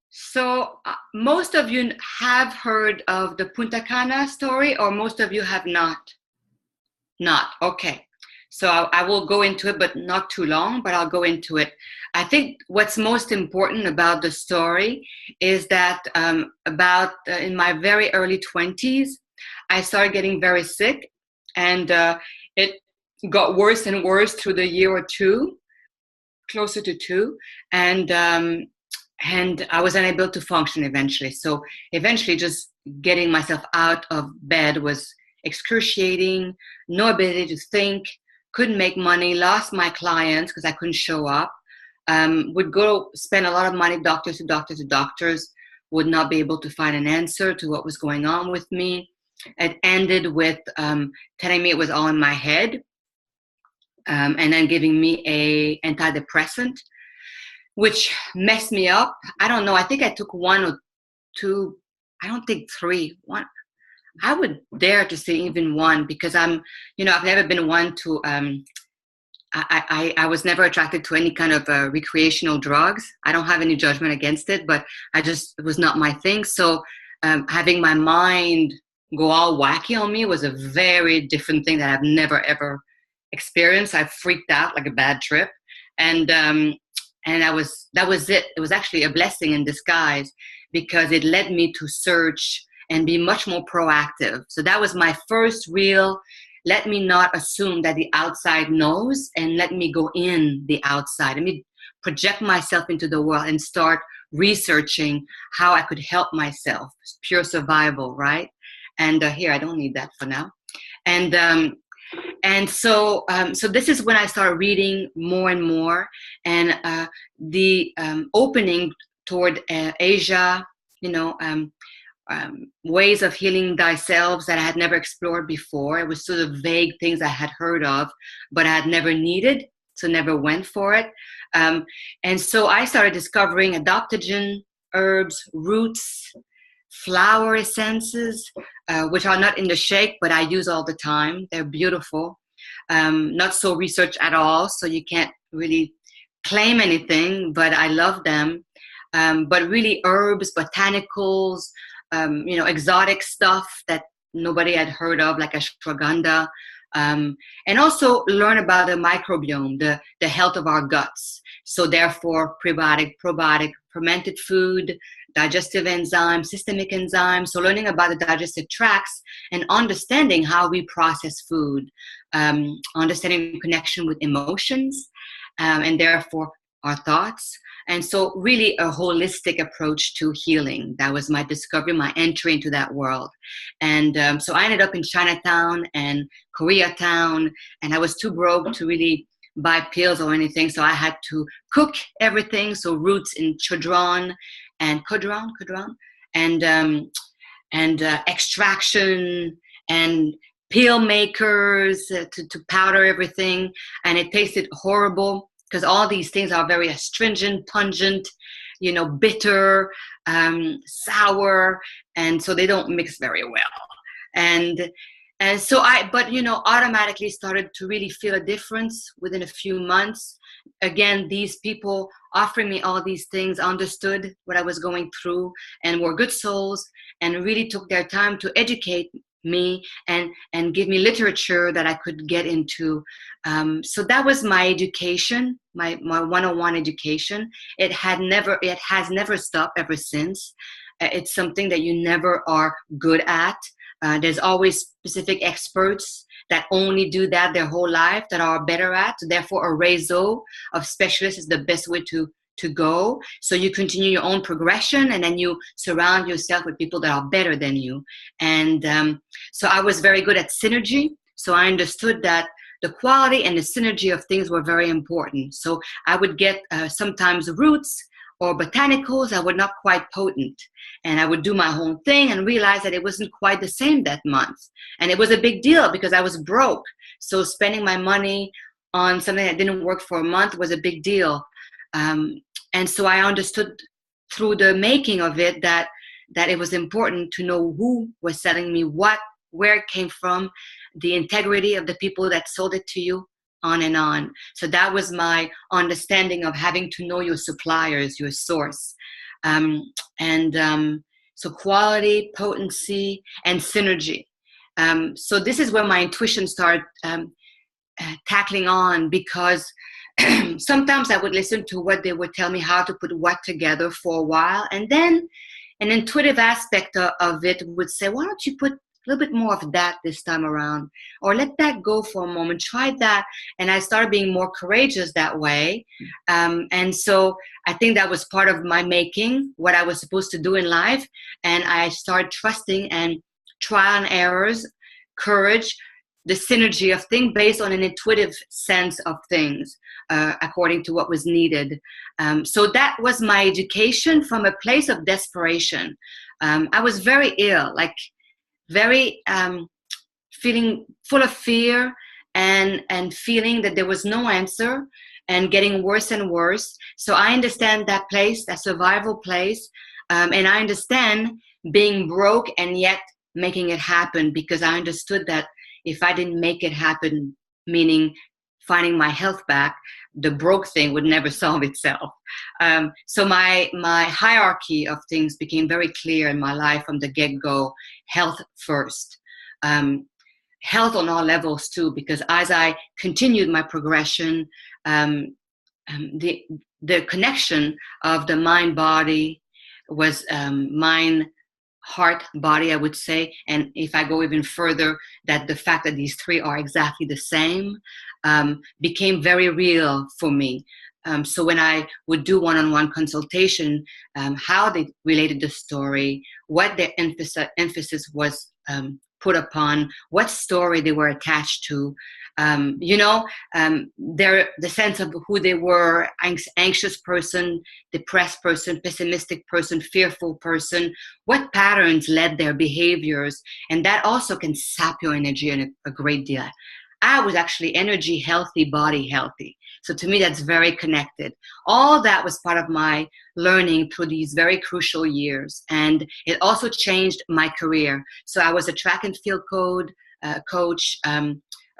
So most of you have heard of the Punta Cana story, or most of you have not? Not. Okay. So I will go into it, but not too long, but I'll go into it. I think what's most important about the story is that about in my very early 20s, I started getting very sick, and it got worse and worse through the year or two, closer to two, and um, and I was unable to function eventually. So eventually, just getting myself out of bed was excruciating. No ability to think. Couldn't make money. Lost my clients because I couldn't show up. Would go spend a lot of money, doctors to doctors to doctors. Would not be able to find an answer to what was going on with me. It ended with telling me it was all in my head, and then giving me a antidepressant, which messed me up. I don't know. I think I took one or two. I don't think three. One. I would dare to say even one, because I've never been one to. I was never attracted to any kind of recreational drugs. I don't have any judgment against it, but it was not my thing. So having my mind go all wacky on me was a very different thing that I've never ever experienced. I freaked out like a bad trip, and that was it. It was actually a blessing in disguise, because it led me to search and be much more proactive. So that was my first real, let me not assume that the outside knows, and let me go in the outside. Let me project myself into the world and start researching how I could help myself. It's pure survival, right? And here, I don't need that for now. And so this is when I started reading more and more, and the opening toward Asia, you know, ways of healing thyself that I had never explored before. It was sort of vague things I had heard of, but I had never needed, so never went for it. And so I started discovering adaptogen, herbs, roots, flower essences, which are not in the shake, but I use all the time. They're beautiful. Not so researched at all, so you can't really claim anything, but I love them. But really herbs, botanicals, exotic stuff that nobody had heard of, like ashwagandha, and also learn about the microbiome, the health of our guts. So therefore, prebiotic, probiotic, fermented food, digestive enzymes, systemic enzymes. So learning about the digestive tracts and understanding how we process food, understanding connection with emotions, and therefore our thoughts. And so really a holistic approach to healing. That was my discovery, my entry into that world. And so I ended up in Chinatown and Koreatown, and I was too broke to really buy pills or anything. So I had to cook everything. So roots in chodron and kodron, and extraction and pill makers to powder everything. And it tasted horrible, because all these things are very astringent, pungent, bitter, sour, and so they don't mix very well. And so automatically started to really feel a difference within a few months. Again, these people offering me all these things understood what I was going through and were good souls, and really took their time to educate me and give me literature that I could get into. So that was my education, my 101 education. It has never stopped ever since. It's something that you never are good at. There's always specific experts that only do that their whole life, that are better at. Therefore, a réseau of specialists is the best way to go. So you continue your own progression, and then you surround yourself with people that are better than you. And so I was very good at synergy. So I understood that the quality and the synergy of things were very important. So I would get sometimes roots or botanicals that were not quite potent. And I would do my own thing and realize that it wasn't quite the same that month. And it was a big deal because I was broke. So spending my money on something that didn't work for a month was a big deal. And so I understood through the making of it that it was important to know who was selling me what, where it came from, the integrity of the people that sold it to you, on and on. So that was my understanding of having to know your suppliers, your source. So quality, potency, and synergy. So this is where my intuition started tackling on, because sometimes I would listen to what they would tell me, how to put what together for a while, and then an intuitive aspect of it would say, why don't you put a little bit more of that this time around, or let that go for a moment, try that. And I started being more courageous that way. And so I think that was part of my making, what I was supposed to do in life. And I started trusting and trial and errors, courage, the synergy of things based on an intuitive sense of things, according to what was needed. So that was my education from a place of desperation. I was very ill, like very feeling full of fear and feeling that there was no answer and getting worse and worse. So I understand that place, that survival place. And I understand being broke and yet making it happen, because I understood that if I didn't make it happen, meaning finding my health back, the broke thing would never solve itself. So my hierarchy of things became very clear in my life from the get-go. Health first. Health on all levels too, because as I continued my progression, the connection of the mind-body was mind, heart, body, I would say. And if I go even further, that the fact that these three are exactly the same became very real for me. So when I would do one-on-one consultation, how they related the story, what their emphasis was put upon, what story they were attached to, the sense of who they were, anxious person, depressed person, pessimistic person, fearful person, what patterns led their behaviors. And that also can sap your energy in a great deal. I was actually energy healthy, body healthy. So to me, that's very connected. All that was part of my learning through these very crucial years. And it also changed my career. So I was a track and field coach,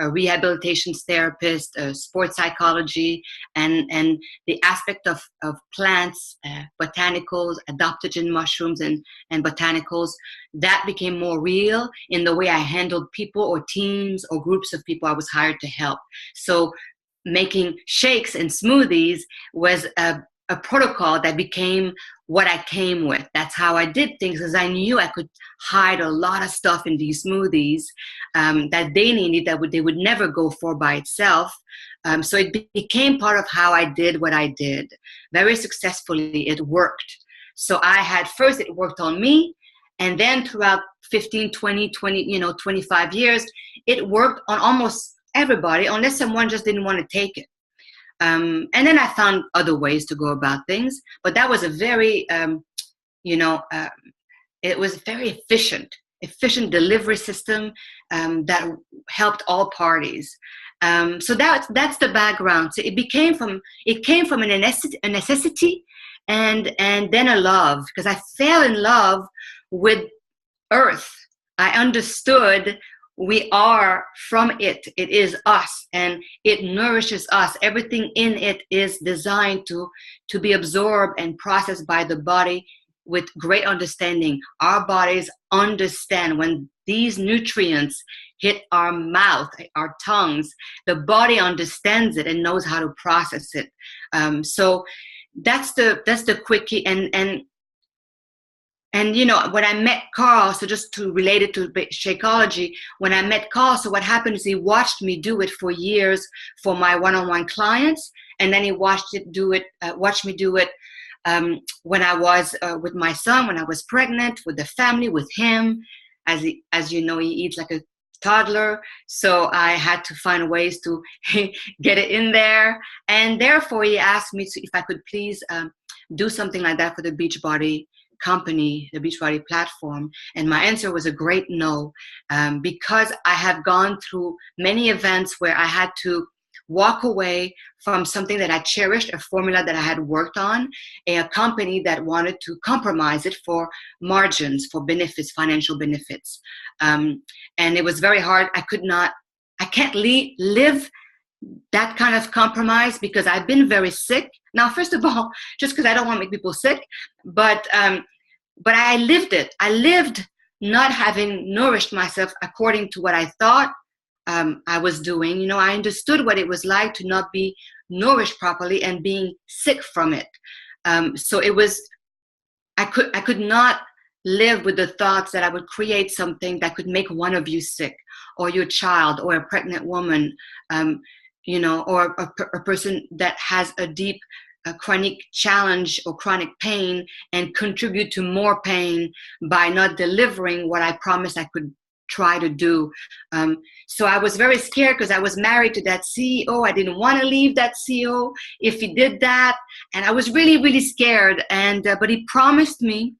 a rehabilitation therapist, sports psychology, and the aspect of plants, botanicals, adaptogen mushrooms and botanicals, that became more real in the way I handled people or teams or groups of people I was hired to help. So making shakes and smoothies was a protocol that became what I came with. That's how I did things, because I knew I could hide a lot of stuff in these smoothies that they needed, that they would never go for by itself. So it became part of how I did what I did. Very successfully, it worked. So I had, first it worked on me, and then throughout 15, 20, 25 years, it worked on almost everybody, unless someone just didn't want to take it. And then I found other ways to go about things, but that was a very, it was very efficient delivery system that helped all parties. So that's the background. So it came from a necessity and then a love, because I fell in love with Earth. I understood we are from it. It is us, and it nourishes us. Everything in it is designed to be absorbed and processed by the body with great understanding. Our bodies understand when these nutrients hit our mouth, our tongues, the body understands it and knows how to process it. So that's the quickie. And when I met Carl, so just to relate it to Shakeology, when I met Carl, so what happened is he watched me do it for years for my one-on-one clients, and then he watched me do it when I was with my son, when I was pregnant, with the family, with him. As you know, he eats like a toddler, so I had to find ways to get it in there. And therefore, he asked me if I could please do something like that for the Beachbody company, the Beachbody platform. And my answer was a great no, because I have gone through many events where I had to walk away from something that I cherished, a formula that I had worked on, a company that wanted to compromise it for margins, for benefits, financial benefits. And it was very hard. I can't live that kind of compromise, because I've been very sick. Now, first of all, just because I don't want to make people sick, but I lived it. I lived not having nourished myself according to what I thought I was doing. You know, I understood what it was like to not be nourished properly and being sick from it. So it was, I could not live with the thoughts that I would create something that could make one of you sick, or your child, or a pregnant woman, you know, or a person that has a deep chronic challenge or chronic pain, and contribute to more pain by not delivering what I promised I could try to do. So I was very scared because I was married to that CEO. I didn't want to leave that CEO if he did that. And I was really, really scared. And but he promised me,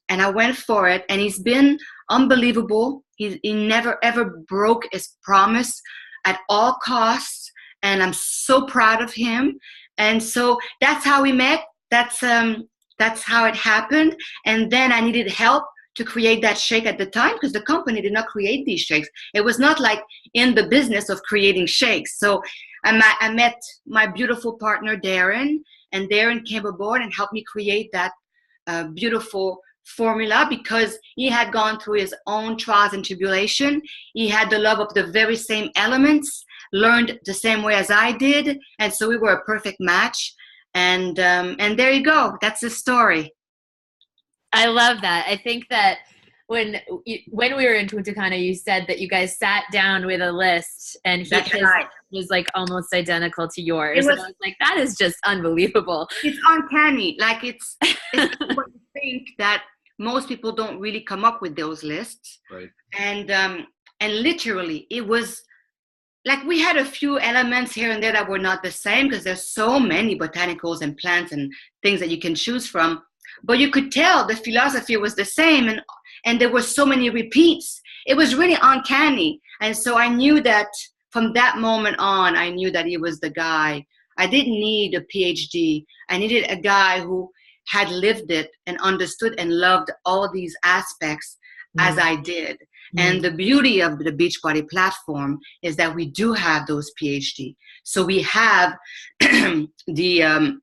and I went for it. And he's been unbelievable. He never, ever broke his promise at all costs. And I'm so proud of him. And so that's how we met. That's how it happened. And then I needed help to create that shake at the time, because the company did not create these shakes. It was not like in the business of creating shakes. So I met my beautiful partner, Darren, and Darren came aboard and helped me create that beautiful formula, because he had gone through his own trials and tribulation. He had the love of the very same elements, learned the same way as I did. And so we were a perfect match. And there you go. That's the story. I love that. I think that when we were in Punta Cana, you said that you guys sat down with a list, and his was like almost identical to yours. And I was like, that is just unbelievable. It's uncanny. Like it's what you think that most people don't really come up with those lists. Right. And literally it was like we had a few elements here and there that were not the same, because there's so many botanicals and plants and things that you can choose from. But you could tell the philosophy was the same, and there were so many repeats. It was really uncanny. And so I knew that from that moment on, I knew that he was the guy. I didn't need a PhD. I needed a guy who had lived it and understood and loved all these aspects as I did. And the beauty of the Beachbody platform is that we do have those PhD. So we have the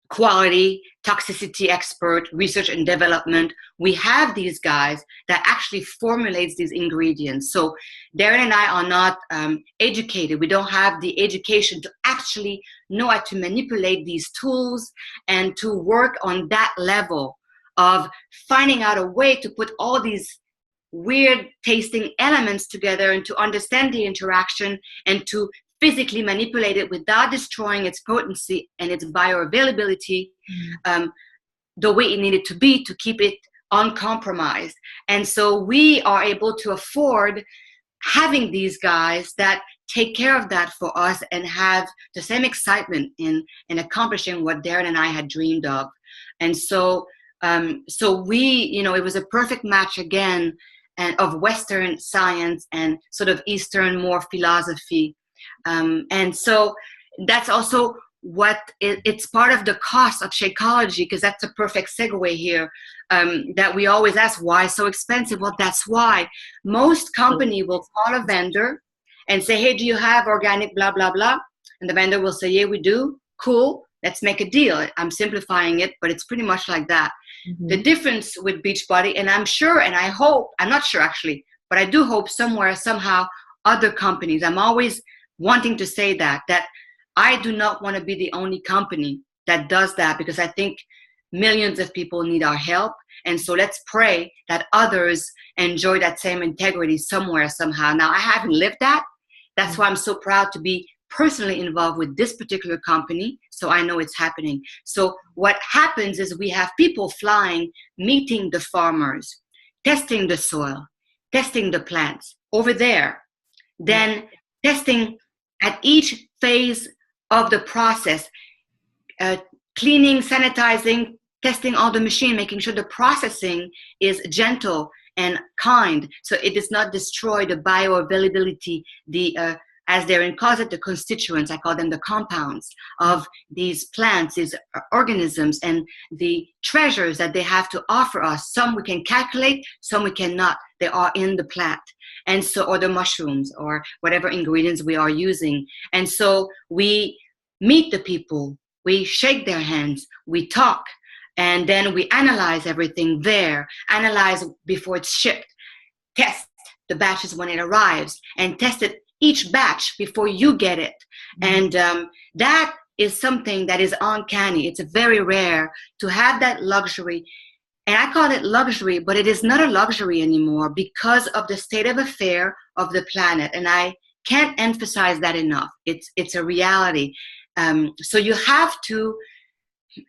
quality, toxicity expert, research and development. We have these guys that actually formulates these ingredients. So Darren and I are not educated. We don't have the education to actually know how to manipulate these tools and to work on that level of finding out a way to put all these weird tasting elements together and to understand the interaction and to physically manipulate it without destroying its potency and its bioavailability the way it needed to be to keep it uncompromised. And so we are able to afford having these guys that take care of that for us and have the same excitement in accomplishing what Darren and I had dreamed of. And so we, you know, it was a perfect match again, and of Western science and sort of Eastern more philosophy. And so that's also what it's part of the cost of Shakeology, because that's a perfect segue here, that we always ask, why so expensive? Well, that's why. Most company will call a vendor and say, hey, do you have organic blah, blah, blah? And the vendor will say, yeah, we do. Cool. Let's make a deal. I'm simplifying it, but it's pretty much like that. Mm-hmm. The difference with Beachbody, and I'm sure, and I hope, I'm not sure actually, but I do hope somewhere, somehow, other companies, I'm always wanting to say that I do not want to be the only company that does that, because I think millions of people need our help. And so let's pray that others enjoy that same integrity somewhere, somehow. Now, I haven't lived that. That's why I'm so proud to be personally involved with this particular company, so I know it's happening. So what happens is we have people flying, meeting the farmers, testing the soil, testing the plants over there, then testing at each phase of the process, cleaning, sanitizing, testing all the machine, making sure the processing is gentle and kind, so it does not destroy the bioavailability, the as Darren calls it, the constituents, I call them the compounds of these plants, these organisms, and the treasures that they have to offer us. Some we can calculate, some we cannot. They are in the plant. And so, or the mushrooms, or whatever ingredients we are using. And so we meet the people, we shake their hands, we talk, and then we analyze everything there, analyze before it's shipped, test the batches when it arrives, and test it each batch before you get it. And that is something that is uncanny. It's very rare to have that luxury. And I call it luxury, but it is not a luxury anymore because of the state of affair of the planet. And I can't emphasize that enough. It's a reality. So you have to,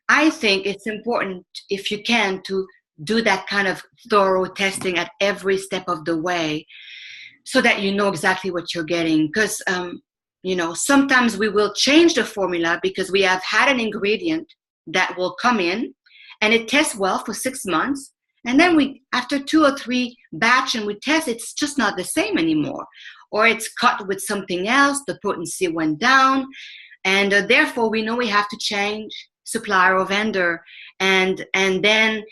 I think it's important, if you can, to do that kind of thorough testing at every step of the way so that you know exactly what you're getting. Because, sometimes we will change the formula because we have had an ingredient that will come in and it tests well for 6 months. And then after 2 or 3 batch and we test, it's just not the same anymore. Or it's cut with something else, the potency went down. And therefore, we know we have to change supplier or vendor. And then,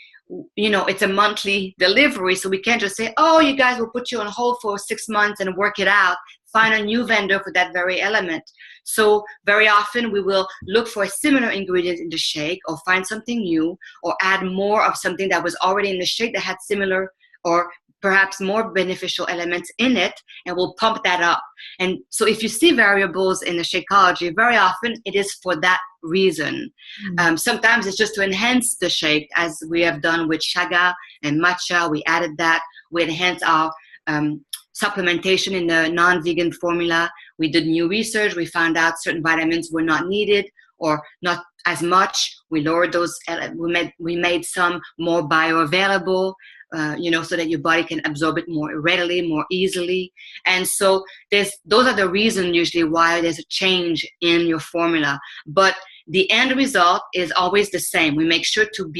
it's a monthly delivery. So we can't just say, oh, you guys will put you on hold for 6 months and work it out. Find a new vendor for that very element. So very often we will look for a similar ingredient in the shake or find something new or add more of something that was already in the shake that had similar or perhaps more beneficial elements in it, and we'll pump that up. And so if you see variables in the Shakeology, very often it is for that reason. Sometimes it's just to enhance the shake, as we have done with Chaga and Matcha. We added that. We enhance our supplementation in the non-vegan formula. We did new research. We found out certain vitamins were not needed or not as much. We lowered those. We made some more bioavailable, so that your body can absorb it more readily, more easily. And so those are the reasons usually why there's a change in your formula. But the end result is always the same. We make sure to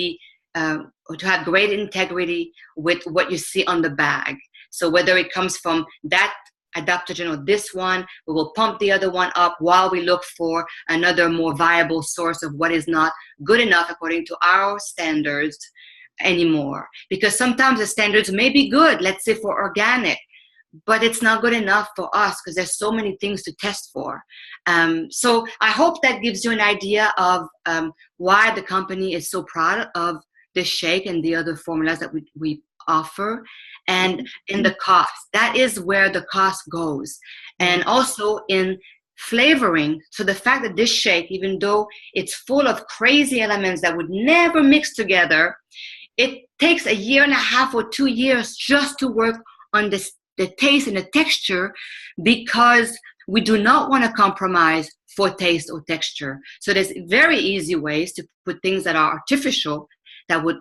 have great integrity with what you see on the bag. So whether it comes from that adaptogen or this one, we will pump the other one up while we look for another more viable source of what is not good enough according to our standards anymore. Because sometimes the standards may be good, let's say for organic, but it's not good enough for us because there's so many things to test for. So I hope that gives you an idea of why the company is so proud of the shake and the other formulas that we offer. And in the cost, that is where the cost goes. And also in flavoring. So the fact that this shake, even though it's full of crazy elements that would never mix together, it takes 1.5 years or 2 years just to work on the taste and the texture, because we do not want to compromise for taste or texture. So there's very easy ways to put things that are artificial that would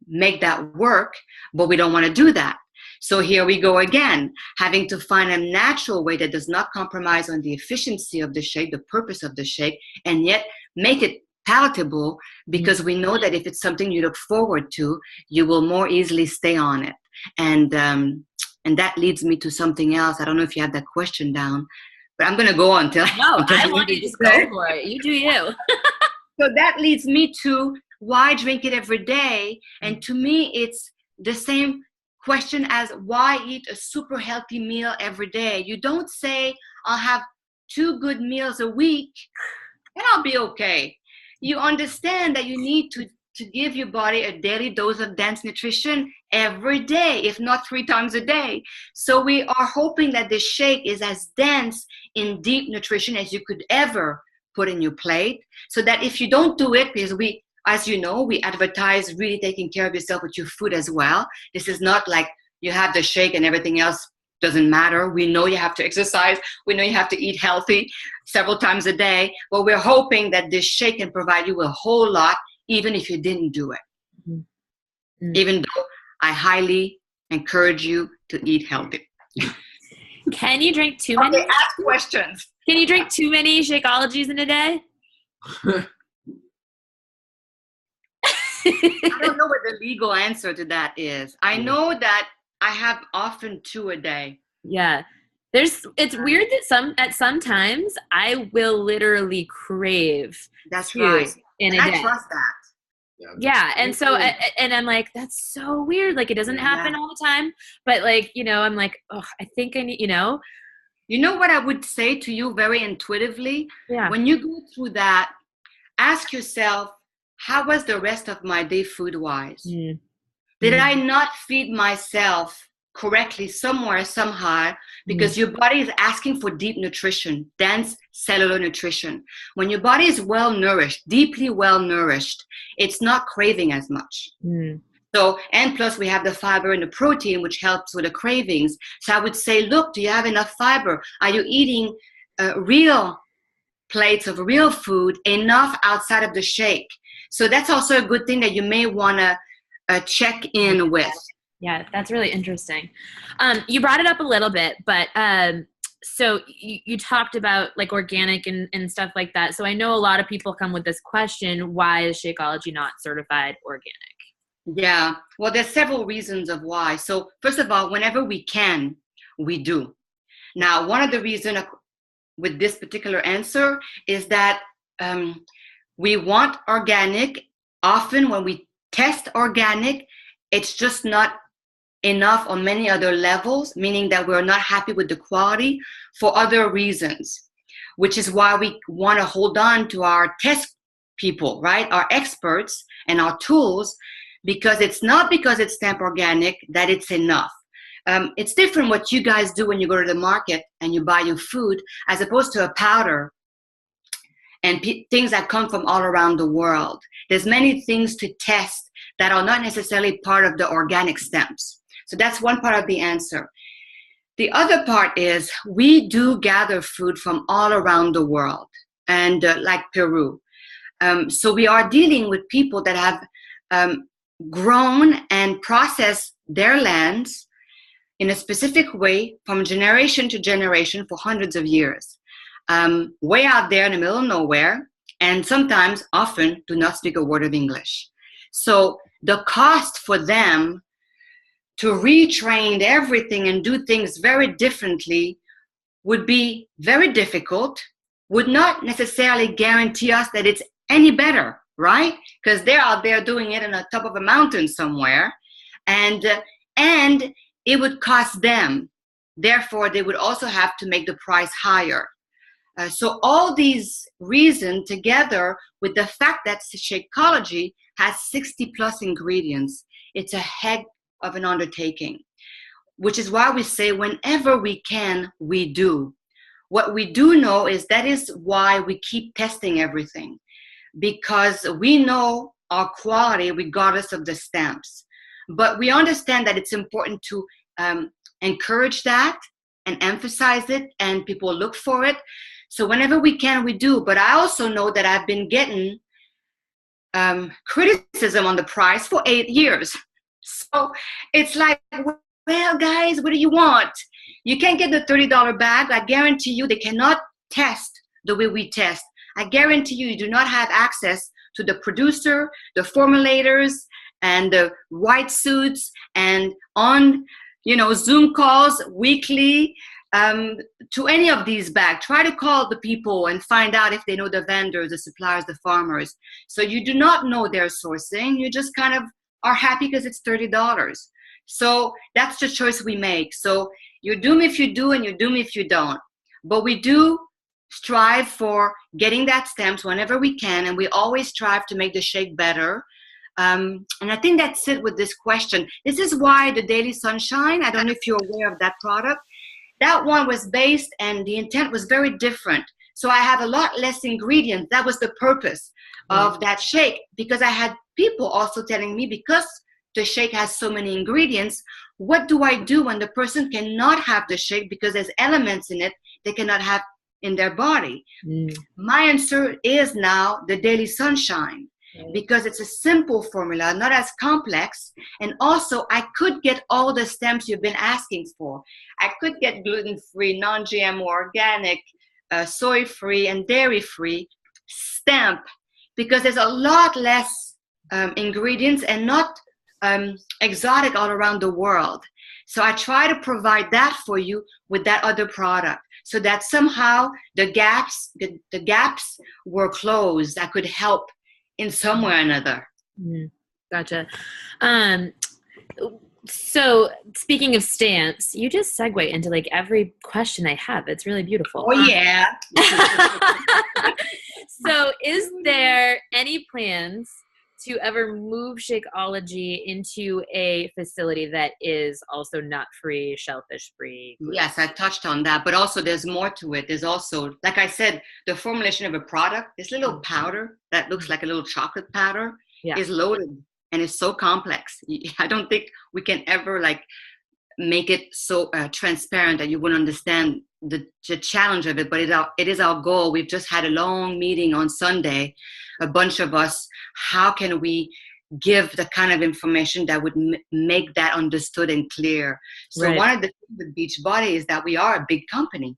make that work, but we don't want to do that. So here we go again, having to find a natural way that does not compromise on the efficiency of the shake, the purpose of the shake, and yet make it palatable, because we know that if it's something you look forward to, you will more easily stay on it. And that leads me to something else. I don't know if you have that question down, but I'm going to go on until I want you to just go for it. You do you. So that leads me to why drink it every day? And to me, it's the same question as why eat a super healthy meal every day? You don't say, I'll have 2 good meals a week and I'll be okay. You understand that you need to give your body a daily dose of dense nutrition every day, if not 3 times a day. So we are hoping that the shake is as dense in deep nutrition as you could ever put in your plate, so that if you don't do it, because as you know, we advertise really taking care of yourself with your food as well. This is not like you have the shake and everything else doesn't matter. We know you have to exercise. We know you have to eat healthy several times a day. But we're hoping that this shake can provide you a whole lot, even if you didn't do it. Mm-hmm. Even though I highly encourage you to eat healthy. Can you drink too many? Okay, ask questions. Can you drink too many Shakeologies in a day? I don't know what the legal answer to that is. I know that I have often 2 a day. Yeah. It's weird that sometimes I will literally crave. That's right. In a I day. trust that. Yeah. And so, and I'm like, that's so weird. Like, it doesn't happen all the time, but like, I'm like, oh, I think I need, You know what I would say to you very intuitively? Yeah. When you go through that, ask yourself, how was the rest of my day food-wise? Mm. Did I not feed myself correctly somewhere, somehow? Because your body is asking for deep nutrition, dense cellular nutrition. When your body is well-nourished, deeply well-nourished, it's not craving as much. So, and plus we have the fiber and the protein, which helps with the cravings. So I would say, look, do you have enough fiber? Are you eating real plates of real food, enough outside of the shake? So that's also a good thing that you may want to check in with. Yeah, that's really interesting. You brought it up a little bit, but so you talked about like organic and stuff like that. So I know a lot of people come with this question, why is Shakeology not certified organic? Yeah, well, there's several reasons of why. So first of all, whenever we can, we do. Now, one of the reasons with this particular answer is that we want organic. Often when we test organic, it's just not enough on many other levels, meaning that we're not happy with the quality for other reasons, which is why we want to hold on to our test people, right? Our experts and our tools, because it's not because it's stamped organic that it's enough. It's different what you guys do when you go to the market and you buy your food, as opposed to a powder and things that come from all around the world. There's many things to test that are not necessarily part of the organic stamps. So that's one part of the answer. The other part is we do gather food from all around the world, and like Peru. So we are dealing with people that have grown and processed their lands in a specific way from generation to generation for hundreds of years. Way out there in the middle of nowhere, and sometimes, often, do not speak a word of English. So the cost for them to retrain everything and do things very differently would be very difficult, would not necessarily guarantee us that it's any better, right? Because they're out there doing it on the top of a mountain somewhere, and it would cost them. Therefore, they would also have to make the price higher. So all these reasons together with the fact that Shakeology has 60 plus ingredients, it's a heck of an undertaking, which is why we say whenever we can, we do. What we do know is that is why we keep testing everything, because we know our quality regardless of the stamps. But we understand that it's important to encourage that and emphasize it, and people look for it. So whenever we can, we do. But I also know that I've been getting criticism on the price for 8 years. So it's like, well, guys, what do you want? You can't get the $30 bag. I guarantee you they cannot test the way we test. I guarantee you do not have access to the producer, the formulators, and the white suits, and on Zoom calls weekly to any of these bags. Try to call the people and find out if they know the vendors, the suppliers, the farmers. So you do not know their sourcing. You just kind of are happy because it's $30. So that's the choice we make. So you're doomed if you do and you're doomed if you don't. But we do strive for getting that stamps whenever we can, and we always strive to make the shake better. And I think that's it with this question. This is why the Daily Sunshine, I don't know if you're aware of that product, that one was based and the intent was very different. So I have a lot less ingredients. That was the purpose of that shake, because I had people also telling me, because the shake has so many ingredients, what do I do when the person cannot have the shake because there's elements in it they cannot have in their body? My answer is now the Daily Sunshine, because it's a simple formula, not as complex. And also I could get all the stamps you've been asking for. I could get gluten-free, non-GMO, organic, soy-free, and dairy-free stamp, because there's a lot less ingredients and not exotic all around the world. So I try to provide that for you with that other product, so that somehow the gaps were closed. I could help in some way or another. Gotcha. So speaking of stamps, you just segue into like every question I have. It's really beautiful. Oh yeah. So is there any plans to ever move Shakeology into a facility that is also nut-free, shellfish-free? Yes, I touched on that, but also there's more to it. There's also, like I said, the formulation of a product, this little powder that looks like a little chocolate powder is loaded and it's so complex. I don't think we can ever like make it so transparent that you wouldn't understand the challenge of it, but it is our goal. We've just had a long meeting on Sunday, a bunch of us. How can we give the kind of information that would make that understood and clear? So one of the things with Beachbody is that we are a big company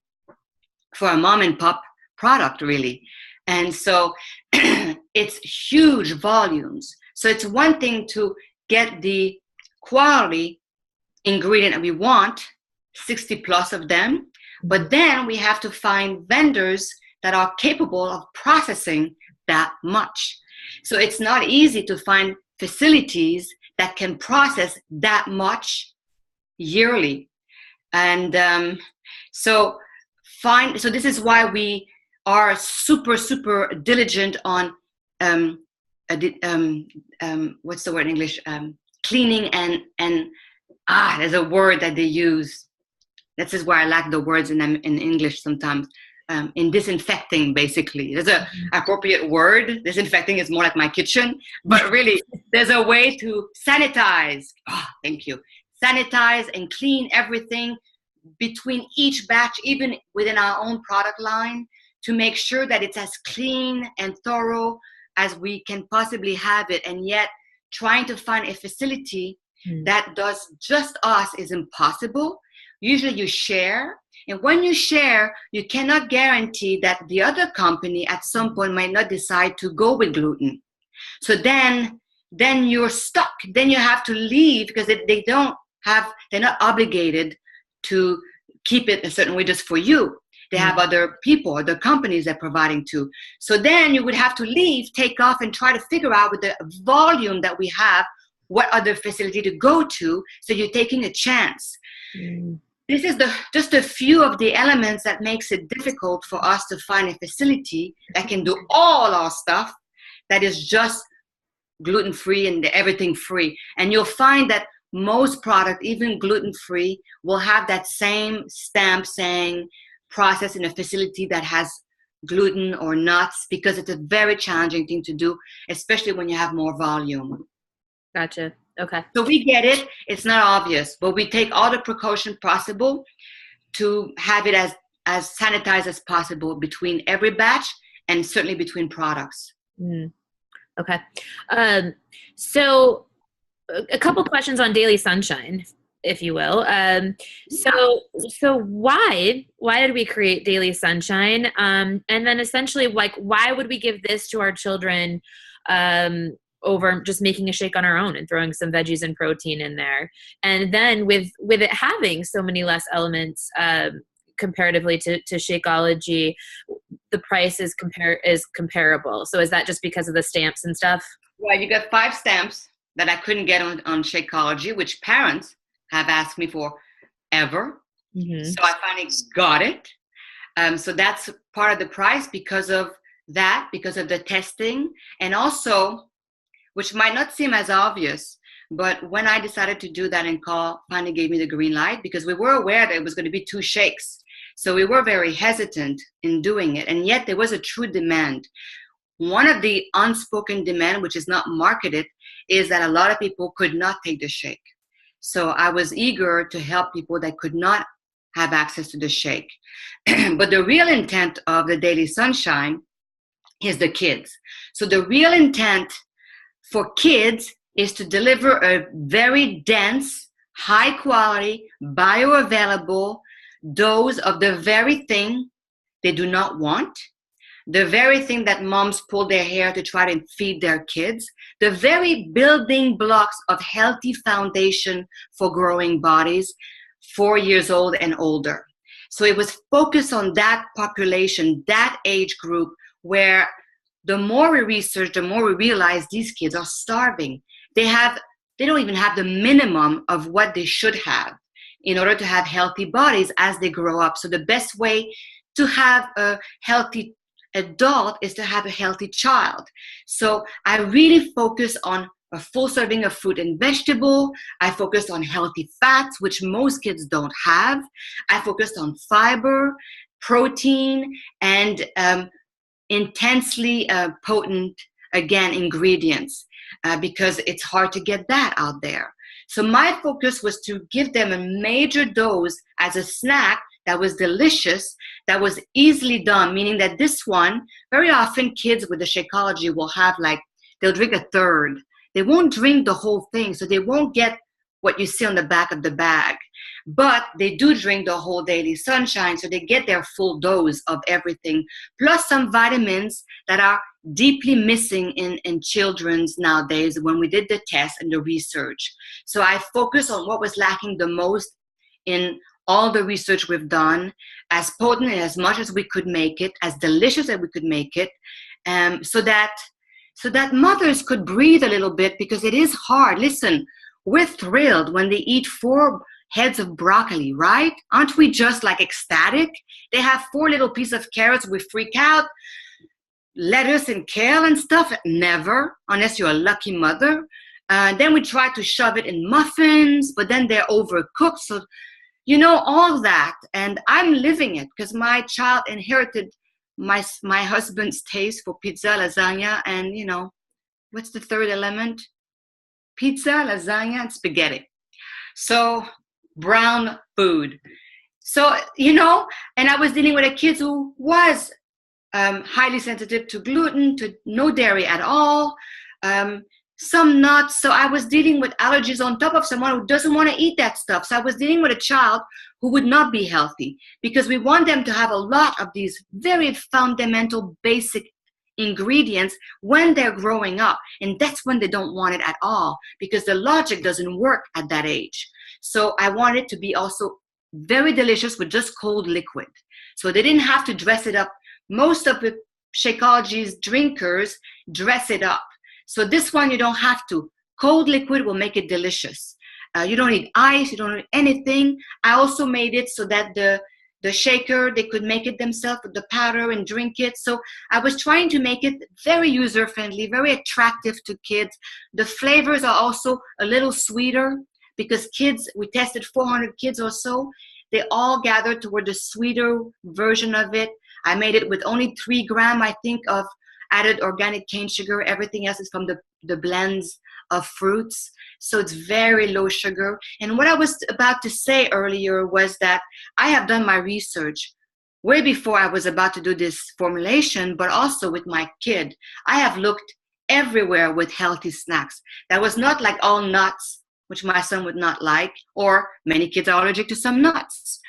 for a mom and pop product, really. And so it's huge volumes. So it's one thing to get the quality ingredient that we want, 60 plus of them, but then we have to find vendors that are capable of processing that much. So it's not easy to find facilities that can process that much yearly. And so this is why we are super diligent on what's the word in English? Cleaning and there's a word that they use. This is where I lack the words in English sometimes. In disinfecting, basically. There's an appropriate word. Disinfecting is more like my kitchen, but really there's a way to sanitize. Thank you. Sanitize and clean everything between each batch, even within our own product line, to make sure that it's as clean and thorough as we can possibly have it. And yet trying to find a facility that does just us is impossible. Usually you share. And when you share, you cannot guarantee that the other company at some point might not decide to go with gluten. So then you're stuck. Then you have to leave because they're not obligated to keep it a certain way just for you. They have other people, other companies they're providing to. So then you would have to leave, take off, and try to figure out with the volume that we have, what other facility to go to. So you're taking a chance. This is just a few of the elements that makes it difficult for us to find a facility that can do all our stuff that is just gluten-free and everything free. And you'll find that most product, even gluten-free, will have that same stamp saying processed in a facility that has gluten or nuts, because it's a very challenging thing to do, especially when you have more volume. Gotcha. Okay. So we get it. It's not obvious, but we take all the precaution possible to have it as sanitized as possible between every batch and certainly between products. Okay. So a couple questions on Daily Sunshine, if you will. So why did we create Daily Sunshine? And then essentially, like, why would we give this to our children over just making a shake on our own and throwing some veggies and protein in there? And then with it having so many less elements comparatively to Shakeology, the price is comparable. So is that just because of the stamps and stuff? Well, you got 5 stamps that I couldn't get on Shakeology, which parents have asked me for ever. So I finally got it. So that's part of the price because of that, because of the testing. And also, which might not seem as obvious, but when I decided to do that, and Carl finally gave me the green light, because we were aware that it was going to be 2 shakes. So we were very hesitant in doing it. And yet there was a true demand. One of the unspoken demand, which is not marketed, is that a lot of people could not take the shake. So I was eager to help people that could not have access to the shake. But the real intent of the Daily Sunshine is the kids. So the real intent for kids is to deliver a very dense, high quality, bioavailable dose of the very thing they do not want, the very thing that moms pull their hair to try to feed their kids, the very building blocks of healthy foundation for growing bodies, 4 years old and older. So it was focused on that population, that age group, where the more we research, the more we realize these kids are starving. They don't even have the minimum of what they should have in order to have healthy bodies as they grow up. So the best way to have a healthy adult is to have a healthy child. So I really focus on a full serving of fruit and vegetable. I focused on healthy fats, which most kids don't have. I focused on fiber, protein, and intensely potent, again, ingredients, because it's hard to get that out there. So my focus was to give them a major dose as a snack that was delicious, that was easily done, meaning that this one, very often kids with the Shakeology will have they'll drink a third. They won't drink the whole thing, so they won't get what you see on the back of the bag. But they do drink the whole Daily Sunshine, so they get their full dose of everything, plus some vitamins that are deeply missing in children's nowadays when we did the test and the research. So I focused on what was lacking the most in all the research we've done, as potent and as much as we could make it, as delicious as we could make it, so that mothers could breathe a little bit, because it is hard. Listen, we're thrilled when they eat 4 heads of broccoli, right? Aren't we just ecstatic? They have 4 little pieces of carrots, we freak out. Lettuce and kale and stuff, never, unless you're a lucky mother. Then we try to shove it in muffins, but then they're overcooked. So, all that. And I'm living it, because my child inherited my husband's taste for pizza, lasagna, and, what's the third element? Pizza, lasagna, and spaghetti. So brown food. So, and I was dealing with a kid who was highly sensitive to gluten, to no dairy at all, some nuts. So I was dealing with allergies on top of someone who doesn't want to eat that stuff. So I was dealing with a child who would not be healthy, because we want them to have a lot of these very fundamental, basic ingredients when they're growing up. And that's when they don't want it at all, because the logic doesn't work at that age. So I wanted it to be also very delicious with just cold liquid. So they didn't have to dress it up. Most of the Shakeology's drinkers dress it up. So this one, you don't have to. Cold liquid will make it delicious. You don't need ice, you don't need anything. I also made it so that the shaker, they could make it themselves with the powder and drink it. So I was trying to make it very user-friendly, very attractive to kids. The flavors are also a little sweeter, because kids, we tested 400 kids or so, they all gathered toward the sweeter version of it. I made it with only 3 grams, I think, of added organic cane sugar. Everything else is from the blends of fruits. So it's very low sugar. And what I was about to say earlier was that I have done my research way before I was about to do this formulation, but also with my kid. I have looked everywhere with healthy snacks. That was not like all nuts, which my son would not like, or many kids are allergic to some nuts.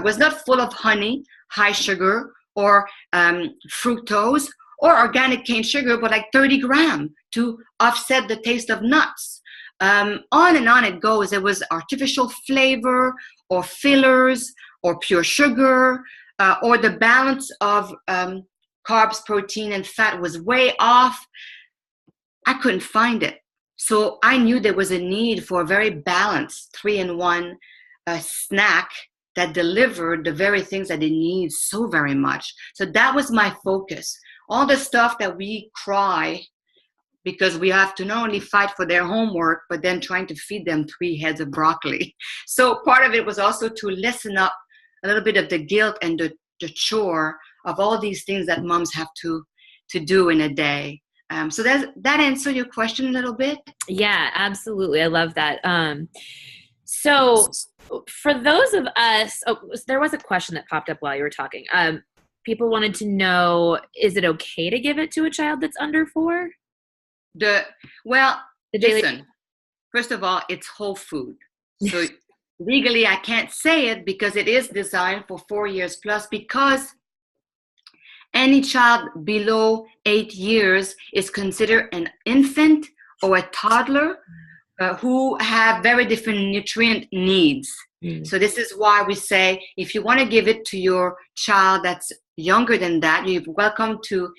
Was not full of honey, high sugar, or fructose, or organic cane sugar, but 30 grams to offset the taste of nuts. On and on it goes. There was artificial flavor, or fillers, or pure sugar, or the balance of carbs, protein, and fat was way off. I couldn't find it. So I knew there was a need for a very balanced 3-in-1 snack that delivered the very things that they need so very much. So that was my focus. All the stuff that we cry because we have to not only fight for their homework, but then trying to feed them 3 heads of broccoli. So part of it was also to lessen up a little bit of the guilt and the chore of all these things that moms have to do in a day. So that answer your question a little bit? Yeah, absolutely. I love that. So for those of us, there was a question that popped up while you were talking. People wanted to know, is it okay to give it to a child that's under 4? Listen, first of all, it's whole food. So legally, I can't say it because it is designed for 4 years plus, because any child below 8 years is considered an infant or a toddler who have very different nutrient needs. So this is why we say, if you want to give it to your child that's younger than that, you're welcome to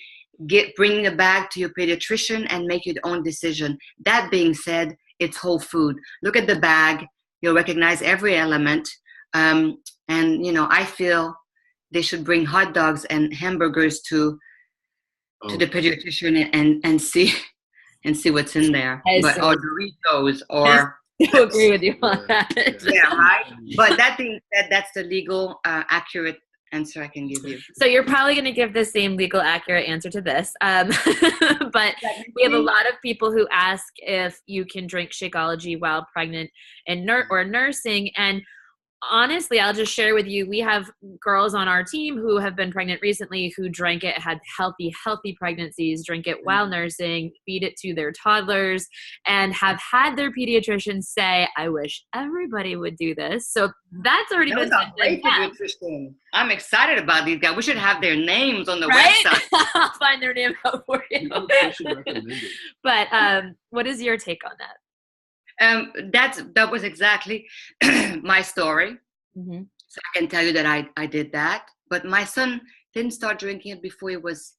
bring the bag to your pediatrician and make your own decision. That being said, it's whole food. Look at the bag. You'll recognize every element. And, I feel they should bring hot dogs and hamburgers to to the pediatrician and see what's in there. But or Doritos or. I agree with you on that. Yeah, right. But that being said, that's the legal accurate answer I can give you. So you're probably going to give the same legal accurate answer to this. But we have a lot of people who ask if you can drink Shakeology while pregnant and or nursing. And honestly, I'll just share with you, we have girls on our team who have been pregnant recently who drank it, had healthy pregnancies, drink it while nursing, feed it to their toddlers, and have had their pediatricians say, I wish everybody would do this. So that's already been a great pediatrician. I'm excited about these guys. We should have their names on the website. I'll find their name out for you. But what is your take on that? That was exactly my story. Mm-hmm. So I can tell you that I did that. But my son didn't start drinking it before he was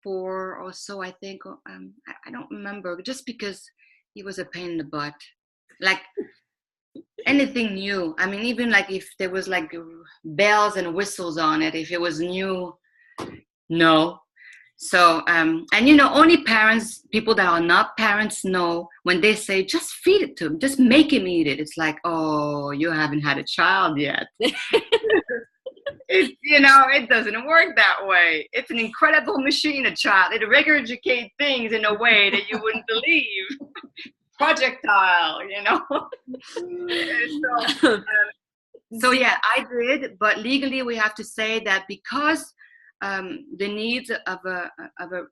4 or so, I think. I don't remember. Just because he was a pain in the butt. Like anything new. I mean, even like if there was like bells and whistles on it, if it was new, no. So, and only parents, people that are not parents know when they say, just feed it to him, just make him eat it. It's like, oh, you haven't had a child yet. It doesn't work that way. It's an incredible machine, a child. It regurgitates things in a way that you wouldn't believe. Projectile, So yeah, I did, but legally we have to say that because the needs of a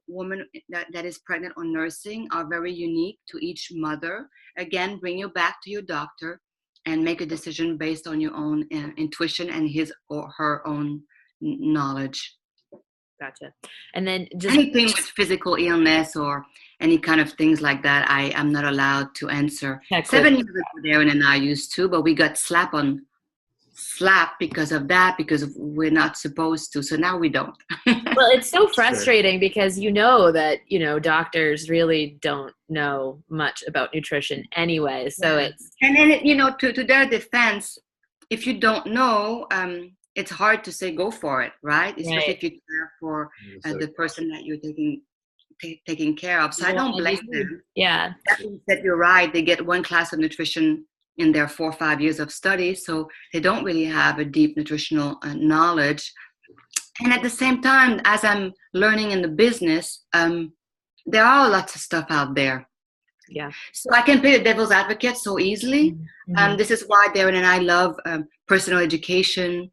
woman that is pregnant or nursing are very unique to each mother. Again, bring you back to your doctor and make a decision based on your own intuition and his or her own knowledge. Gotcha. And then just anything with physical illness or any kind of things like that, I am not allowed to answer. 7 years ago, Darren and I used to, but we got slapped because of that, because we're not supposed to. So now we don't. Well, it's so frustrating because that, doctors really don't know much about nutrition anyway. So it's. And then, to their defense, if you don't know, it's hard to say go for it, right? Especially if you care for the person that you're taking care of. So I don't blame them. Yeah. That you're right. They get one class of nutrition in their 4 or 5 years of study, so they don't really have a deep nutritional knowledge. And at the same time, as I'm learning in the business, there are lots of stuff out there. Yeah. So I can play the devil's advocate so easily. Mm-hmm. This is why Darren and I love personal education,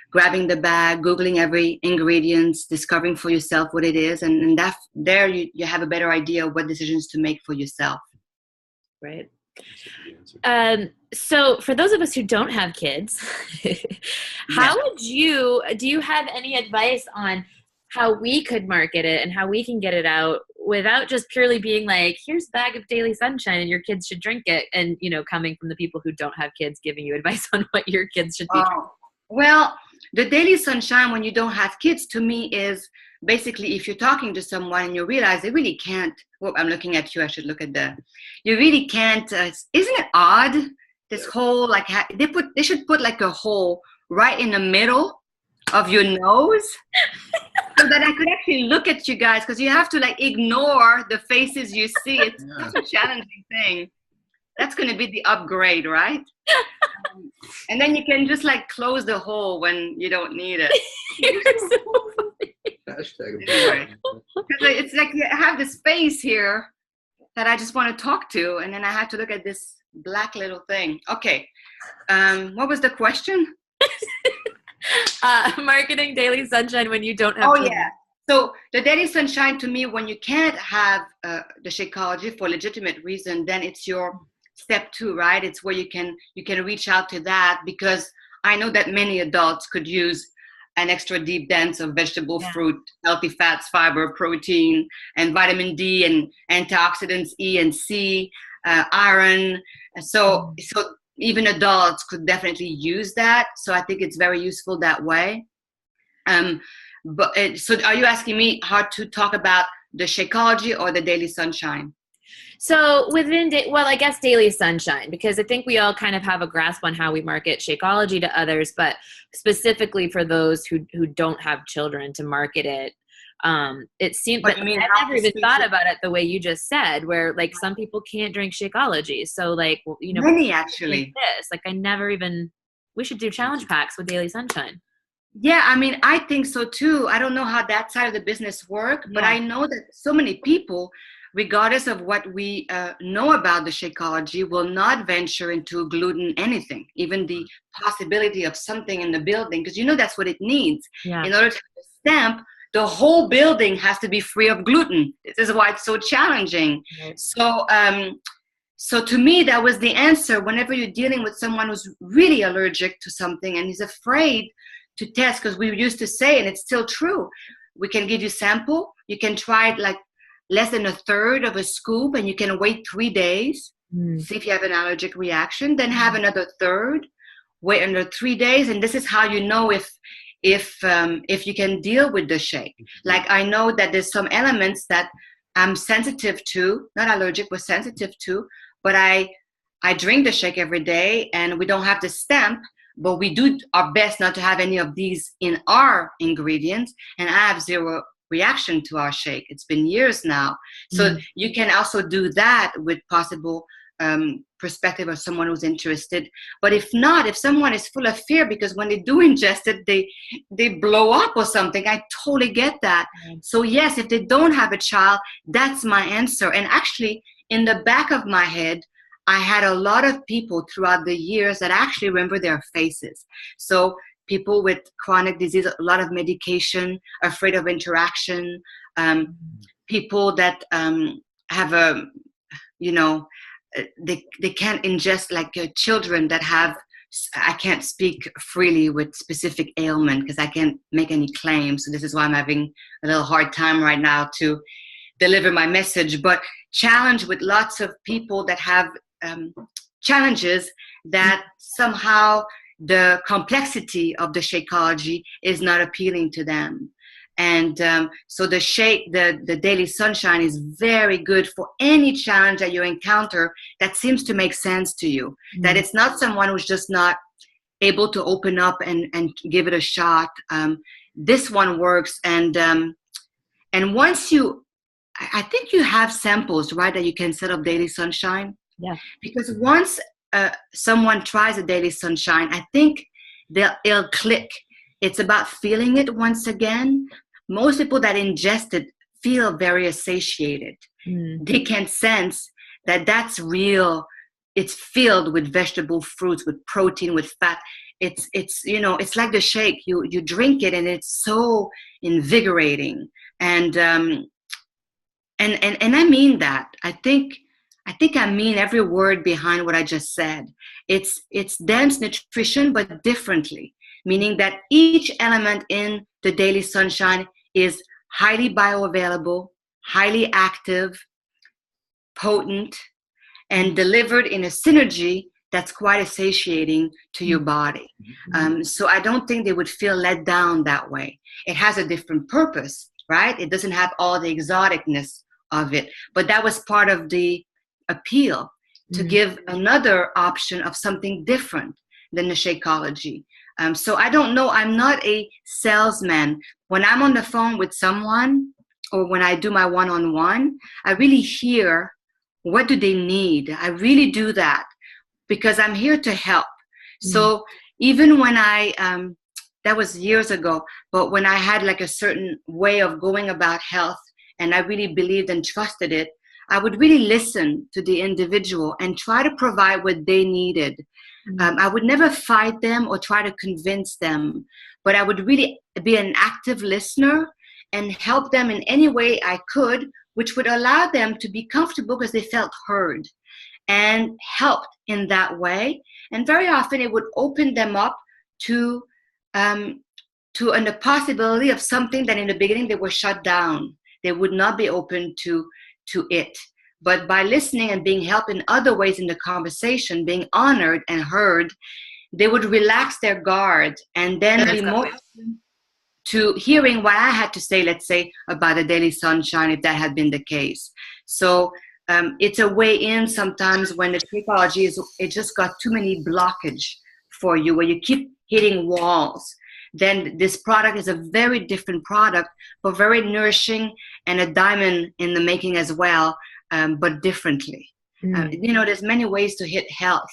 grabbing the bag, Googling every ingredients, discovering for yourself what it is. And that there you have a better idea of what decisions to make for yourself. Right. So for those of us who don't have kids, do you have any advice on how we could market it and how we can get it out without just purely being like, here's a bag of Daily Sunshine and your kids should drink it, and coming from the people who don't have kids giving you advice on what your kids should be drinking? Well, the Daily Sunshine when you don't have kids, to me, is basically if you're talking to someone and you realize they really can't. Well, I'm looking at you. I should look at you really can't. Isn't it odd? This whole they should put like a hole right in the middle of your nose so that I could actually look at you guys, because you have to ignore the faces you see. It's such a challenging thing. That's going to be the upgrade, right? And then you can just close the hole when you don't need it. You're so funny. Anyway, it's like you have this face here that I just want to talk to, and then I have to look at this black little thing. Okay. What was the question? Marketing Daily Sunshine when you don't have children. Yeah. So the Daily Sunshine, to me, when you can't have the Shakeology for legitimate reason, then it's your step 2, right? It's where you can reach out to that, because I know that many adults could use an extra deep dense of vegetable fruit, healthy fats, fiber, protein, and vitamin D and antioxidants E and C, iron. So even adults could definitely use that. So I think it's very useful that way. So are you asking me how to talk about the Shakeology or the Daily Sunshine? So I guess Daily Sunshine, because I think we all kind of have a grasp on how we market Shakeology to others, but specifically for those who don't have children, to market it It seemed, What but do you mean, I how never to even speak thought to about it the way you just said, where like some people can't drink Shakeology. So like, you know, many drink actually? this, like I never even, we should do challenge packs with Daily Sunshine. Yeah, I mean, I think so too. I don't know how that side of the business work, but Yeah. I know that so many people, regardless of what we know about the Shakeology, will not venture into gluten anything, even the possibility of something in the building, because you know that's what it needs. Yeah. In order to have a stamp, the whole building has to be free of gluten. This is why it's so challenging. Right. So to me, that was the answer. Whenever you're dealing with someone who's really allergic to something and is afraid to test, because we used to say, and it's still true, we can give you sample. You can try it like less than a third of a scoop, and you can wait 3 days, see if you have an allergic reaction. Then have another third, wait another 3 days, and this is how you know if you can deal with the shake. Like I know that there's some elements that I'm sensitive to, not allergic, but sensitive to, but I drink the shake every day, and we don't have the stamp, but we do our best not to have any of these in our ingredients, and I have zero reaction to our shake. It's been years now. So you can also do that with possible perspective of someone who's interested. But if not, if someone is full of fear because when they do ingest it, they blow up or something, I totally get that. So yes, if they don't have a child, that's my answer. And actually, in the back of my head, I had a lot of people throughout the years that actually remember their faces. So people with chronic disease, a lot of medication, afraid of interaction, people that have a, you know, they can't ingest, like children that have, I can't speak freely with specific ailment because I can't make any claims. So this is why I'm having a little hard time right now to deliver my message, but challenge with lots of people that have challenges that somehow the complexity of the Shakeology is not appealing to them. And so the shake, the Daily Sunshine is very good for any challenge that you encounter that seems to make sense to you. That it's not someone who's just not able to open up and give it a shot. This one works, and once you, I think you have samples, right, that you can set up Daily Sunshine. Yeah. Because once someone tries a Daily Sunshine, I think it'll click. It's about feeling it once again. Most people that ingest it feel very satiated. They can sense that that's real. It's filled with vegetable fruits, with protein, with fat. It's you know, it's like the shake. You drink it and it's so invigorating. And I mean that. I think I mean every word behind what I just said. It's dense nutrition, but differently, meaning that each element in the Daily Sunshine is highly bioavailable, highly active, potent, and delivered in a synergy that's quite satiating to your body. So I don't think they would feel let down that way. It has a different purpose, right? It doesn't have all the exoticness of it, but that was part of the appeal, to give another option of something different than the Shakeology. So I don't know. I'm not a salesman. When I'm on the phone with someone or when I do my one-on-one, I really hear what do they need. I really do that because I'm here to help. So even when that was years ago, but when I had like a certain way of going about health and I really believed and trusted it, I would really listen to the individual and try to provide what they needed. I would never fight them or try to convince them, but I would really be an active listener and help them in any way I could, which would allow them to be comfortable because they felt heard and helped in that way. And very often it would open them up to the possibility of something that in the beginning they were shut down. They would not be open to it. But by listening and being helped in other ways in the conversation, being honored and heard, they would relax their guard and then be more open to hearing what I had to say, let's say, about the Daily Sunshine, if that had been the case. So it's a way in sometimes when the Shakeology it just got too many blockage for you, where you keep hitting walls. then this product is a very different product, but very nourishing and a diamond in the making as well, but differently. There's many ways to hit health,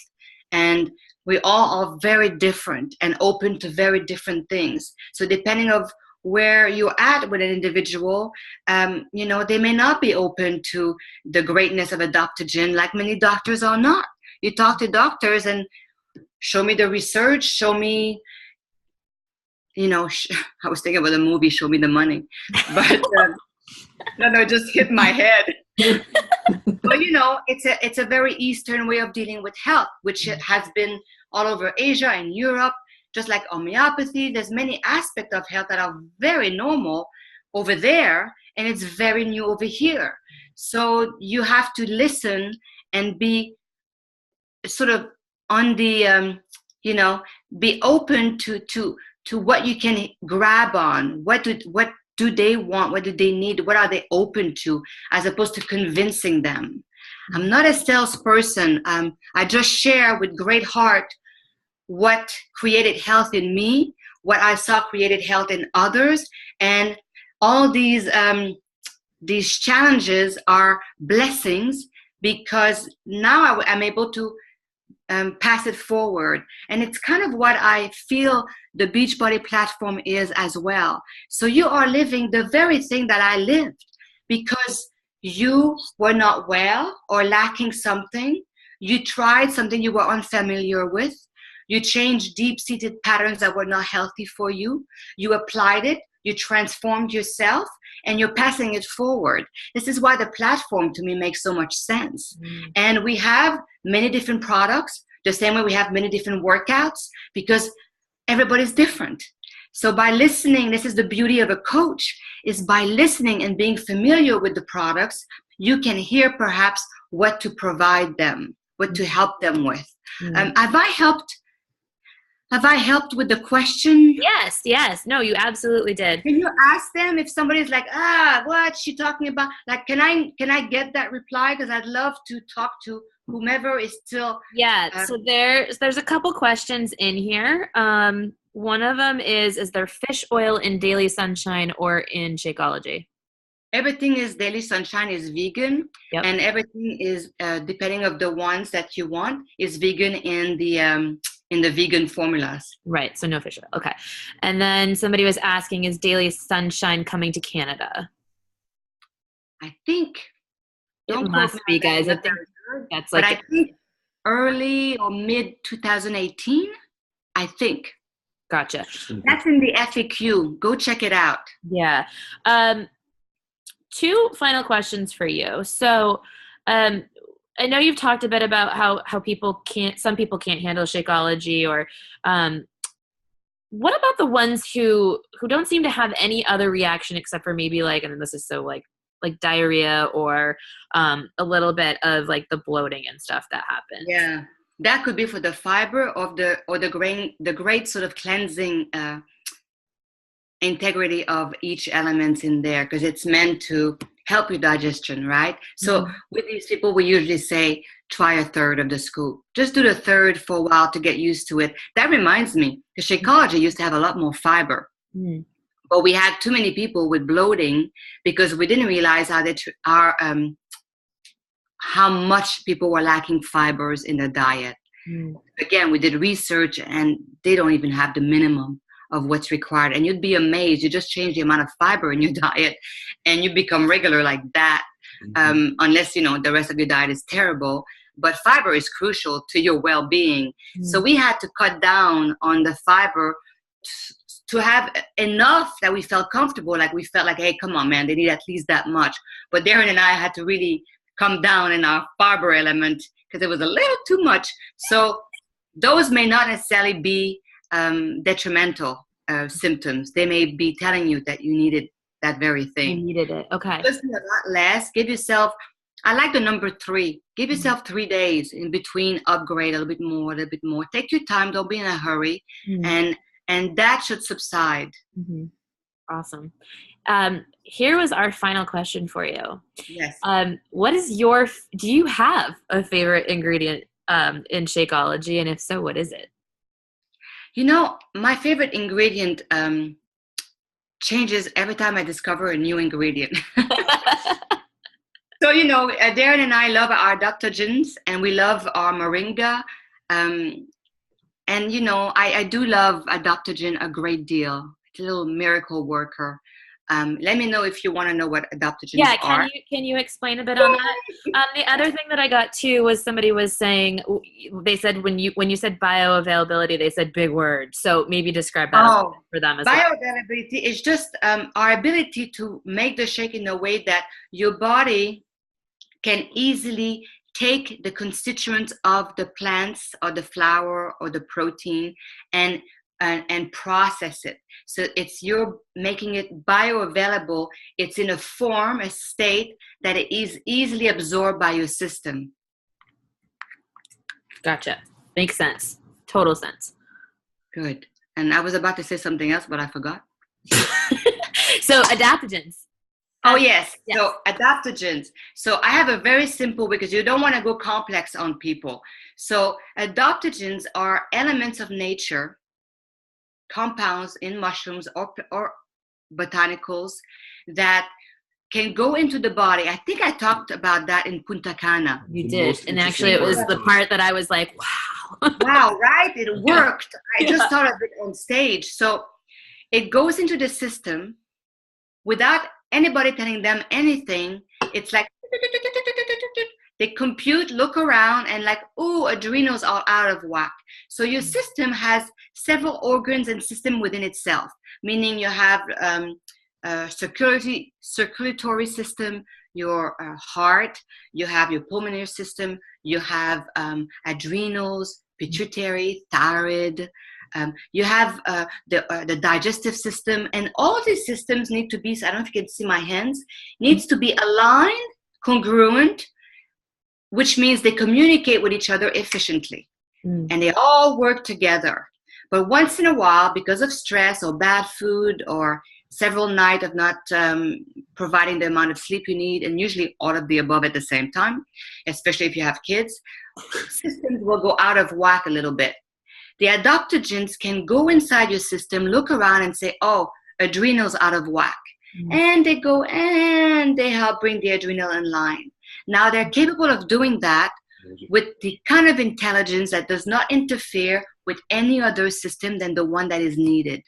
and we all are very different and open to very different things. So depending of where you're at with an individual, they may not be open to the greatness of adaptogen, like many doctors are not. You talk to doctors and show me the research, show me, I was thinking about the movie, Show Me the Money, but no, just hit my head. But it's a very Eastern way of dealing with health, which has been all over Asia and Europe. Just like homeopathy, there's many aspects of health that are very normal over there, and it's very new over here. So you have to listen and be sort of on the, be open to what you can grab on. What do they want? What do they need? What are they open to, as opposed to convincing them? I'm not a salesperson. I just share with great heart what created health in me, what I saw created health in others, and all these challenges are blessings, because now I'm able to pass it forward. And it's kind of what I feel the Beachbody platform is as well. So you are living the very thing that I lived, because you were not well or lacking something. You tried something you were unfamiliar with. You changed deep-seated patterns that were not healthy for you. You applied it. You transformed yourself, and you're passing it forward. This is why the platform to me makes so much sense. And we have many different products, the same way we have many different workouts, because everybody's different. So by listening, this is the beauty of a coach, is by listening and being familiar with the products, you can hear perhaps what to provide them, what to help them with. Have I helped with the question? Yes. No, you absolutely did. Can you ask them if somebody's like, what's she talking about? Like, can I get that reply? Because I'd love to talk to whomever is still. Yeah. So there's a couple questions in here. One of them is there fish oil in Daily Sunshine or in Shakeology? Everything is Daily Sunshine is vegan, and everything is depending of the ones that you want is vegan in the vegan formulas. Right. So no fish oil. Okay. And then somebody was asking, is Daily Sunshine coming to Canada? I think. It must be, guys. I think that's like. But I think early or mid 2018. I think. Gotcha. That's in the FAQ. Go check it out. Yeah. Two final questions for you. So, I know you've talked a bit about how some people can't handle Shakeology, or what about the ones who don't seem to have any other reaction except for maybe and this is so like diarrhea or a little bit of like the bloating and stuff that happens. Yeah, that could be for the fiber or the great sort of cleansing integrity of each element in there, because it's meant to help your digestion, right? So with these people, we usually say, try a third of the scoop. Just do the third for a while to get used to it. That reminds me, the Shakeology used to have a lot more fiber. But we had too many people with bloating because we didn't realize how much people were lacking fibers in their diet. Again, we did research, and they don't even have the minimum of what's required. And you'd be amazed. You just change the amount of fiber in your diet and you become regular like that. Unless, the rest of your diet is terrible. But fiber is crucial to your well-being. So we had to cut down on the fiber to have enough that we felt comfortable. Like we felt like, hey, come on, man, they need at least that much. But Darren and I had to really come down in our fiber element because it was a little too much. So those may not necessarily be detrimental symptoms. They may be telling you that you needed that very thing. You needed it. Okay. Just a lot less. Give yourself, I like the number 3. Give yourself 3 days in between, upgrade a little bit more. Take your time. Don't be in a hurry. And that should subside. Awesome. Here was our final question for you. Yes. What is do you have a favorite ingredient in Shakeology? And if so, what is it? You know, my favorite ingredient changes every time I discover a new ingredient. So, you know, Darren and I love our adaptogens and we love our moringa. Um, and, you know, I do love adaptogen a great deal. It's a little miracle worker. Let me know if you want to know what adaptogens are. Can you explain a bit on that? The other thing that I got too was somebody was saying, they said when you said bioavailability, they said big word. So maybe describe that for them as well. Bioavailability is just our ability to make the shake in a way that your body can easily take the constituents of the plants or the flour or the protein and process it. So you're making it bioavailable. It's in a form, a state that it is easily absorbed by your system. Gotcha. Makes sense. Total sense. Good. And I was about to say something else, but I forgot. So adaptogens. Oh, yes. So adaptogens. So I have a very simple, because you don't want to go complex on people. So adaptogens are elements of nature, compounds in mushrooms or botanicals that can go into the body. I think I talked about that in Punta Cana. You did. And actually it was the part that I was like, wow. Wow, right? It worked. I just thought of it on stage. So it goes into the system without anybody telling them anything. It's like they compute, look around, and like, oh, adrenals are out of whack. So your system has several organs and system within itself, meaning you have circulatory system, your heart, you have your pulmonary system, you have adrenals, pituitary, thyroid, you have the digestive system, and all these systems need to be, I don't know if you can see my hands, needs to be aligned, congruent, which means they communicate with each other efficiently. And they all work together. But once in a while, because of stress or bad food or several nights of not providing the amount of sleep you need, and usually all of the above at the same time, especially if you have kids, systems will go out of whack a little bit. The adaptogens can go inside your system, look around and say, oh, adrenals out of whack. And they go and they help bring the adrenal in line. Now they're capable of doing that with the kind of intelligence that does not interfere with any other system than the one that is needed.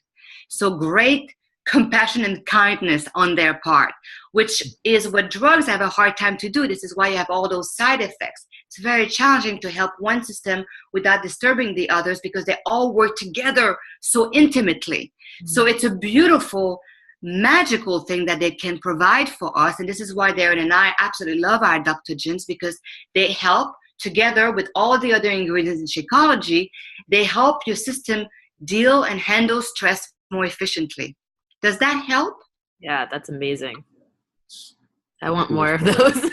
So great compassion and kindness on their part, which is what drugs have a hard time to do. This is why you have all those side effects. It's very challenging to help one system without disturbing the others because they all work together so intimately. So it's a beautiful, magical thing that they can provide for us. And this is why Darren and I absolutely love our adaptogens, because they help together with all the other ingredients in Shakeology. They help your system deal and handle stress more efficiently. Does that help? Yeah, that's amazing. I want more of those.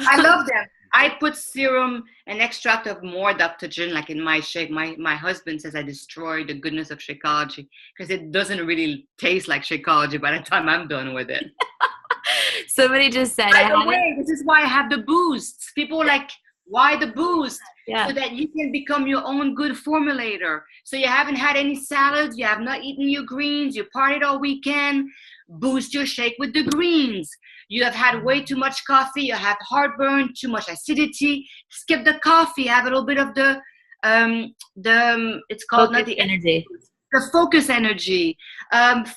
I love them. I put serum and extract of more adaptogen, like in my shake. My husband says I destroy the goodness of Shakeology because it doesn't really taste like Shakeology by the time I'm done with it. Somebody just said, by the way, this is why I have the boosts. People are like, why the boost? Yeah. So that you can become your own good formulator. So you haven't had any salads, you have not eaten your greens, you partied all weekend, boost your shake with the greens. You have had way too much coffee, you have heartburn, too much acidity, skip the coffee, have a little bit of the it's called focus energy. The focus energy.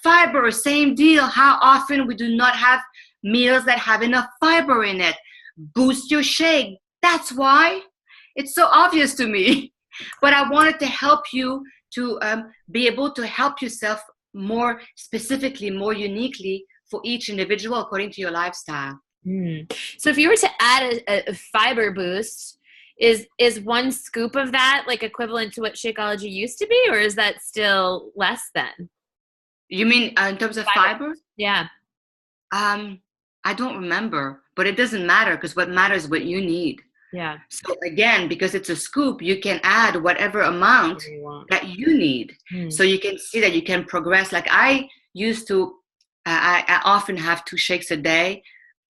Fiber, same deal. How often we do not have meals that have enough fiber in it? Boost your shake. That's why. It's so obvious to me. But I wanted to help you to be able to help yourself more specifically, more uniquely for each individual according to your lifestyle. So if you were to add a fiber boost, is one scoop of that like equivalent to what Shakeology used to be, or is that still less than? You mean in terms of fiber? Yeah. I don't remember, but it doesn't matter because what matters is what you need. Yeah. So again, because it's a scoop, you can add whatever amount that you need. So you can see that you can progress. Like I used to, I often have 2 shakes a day.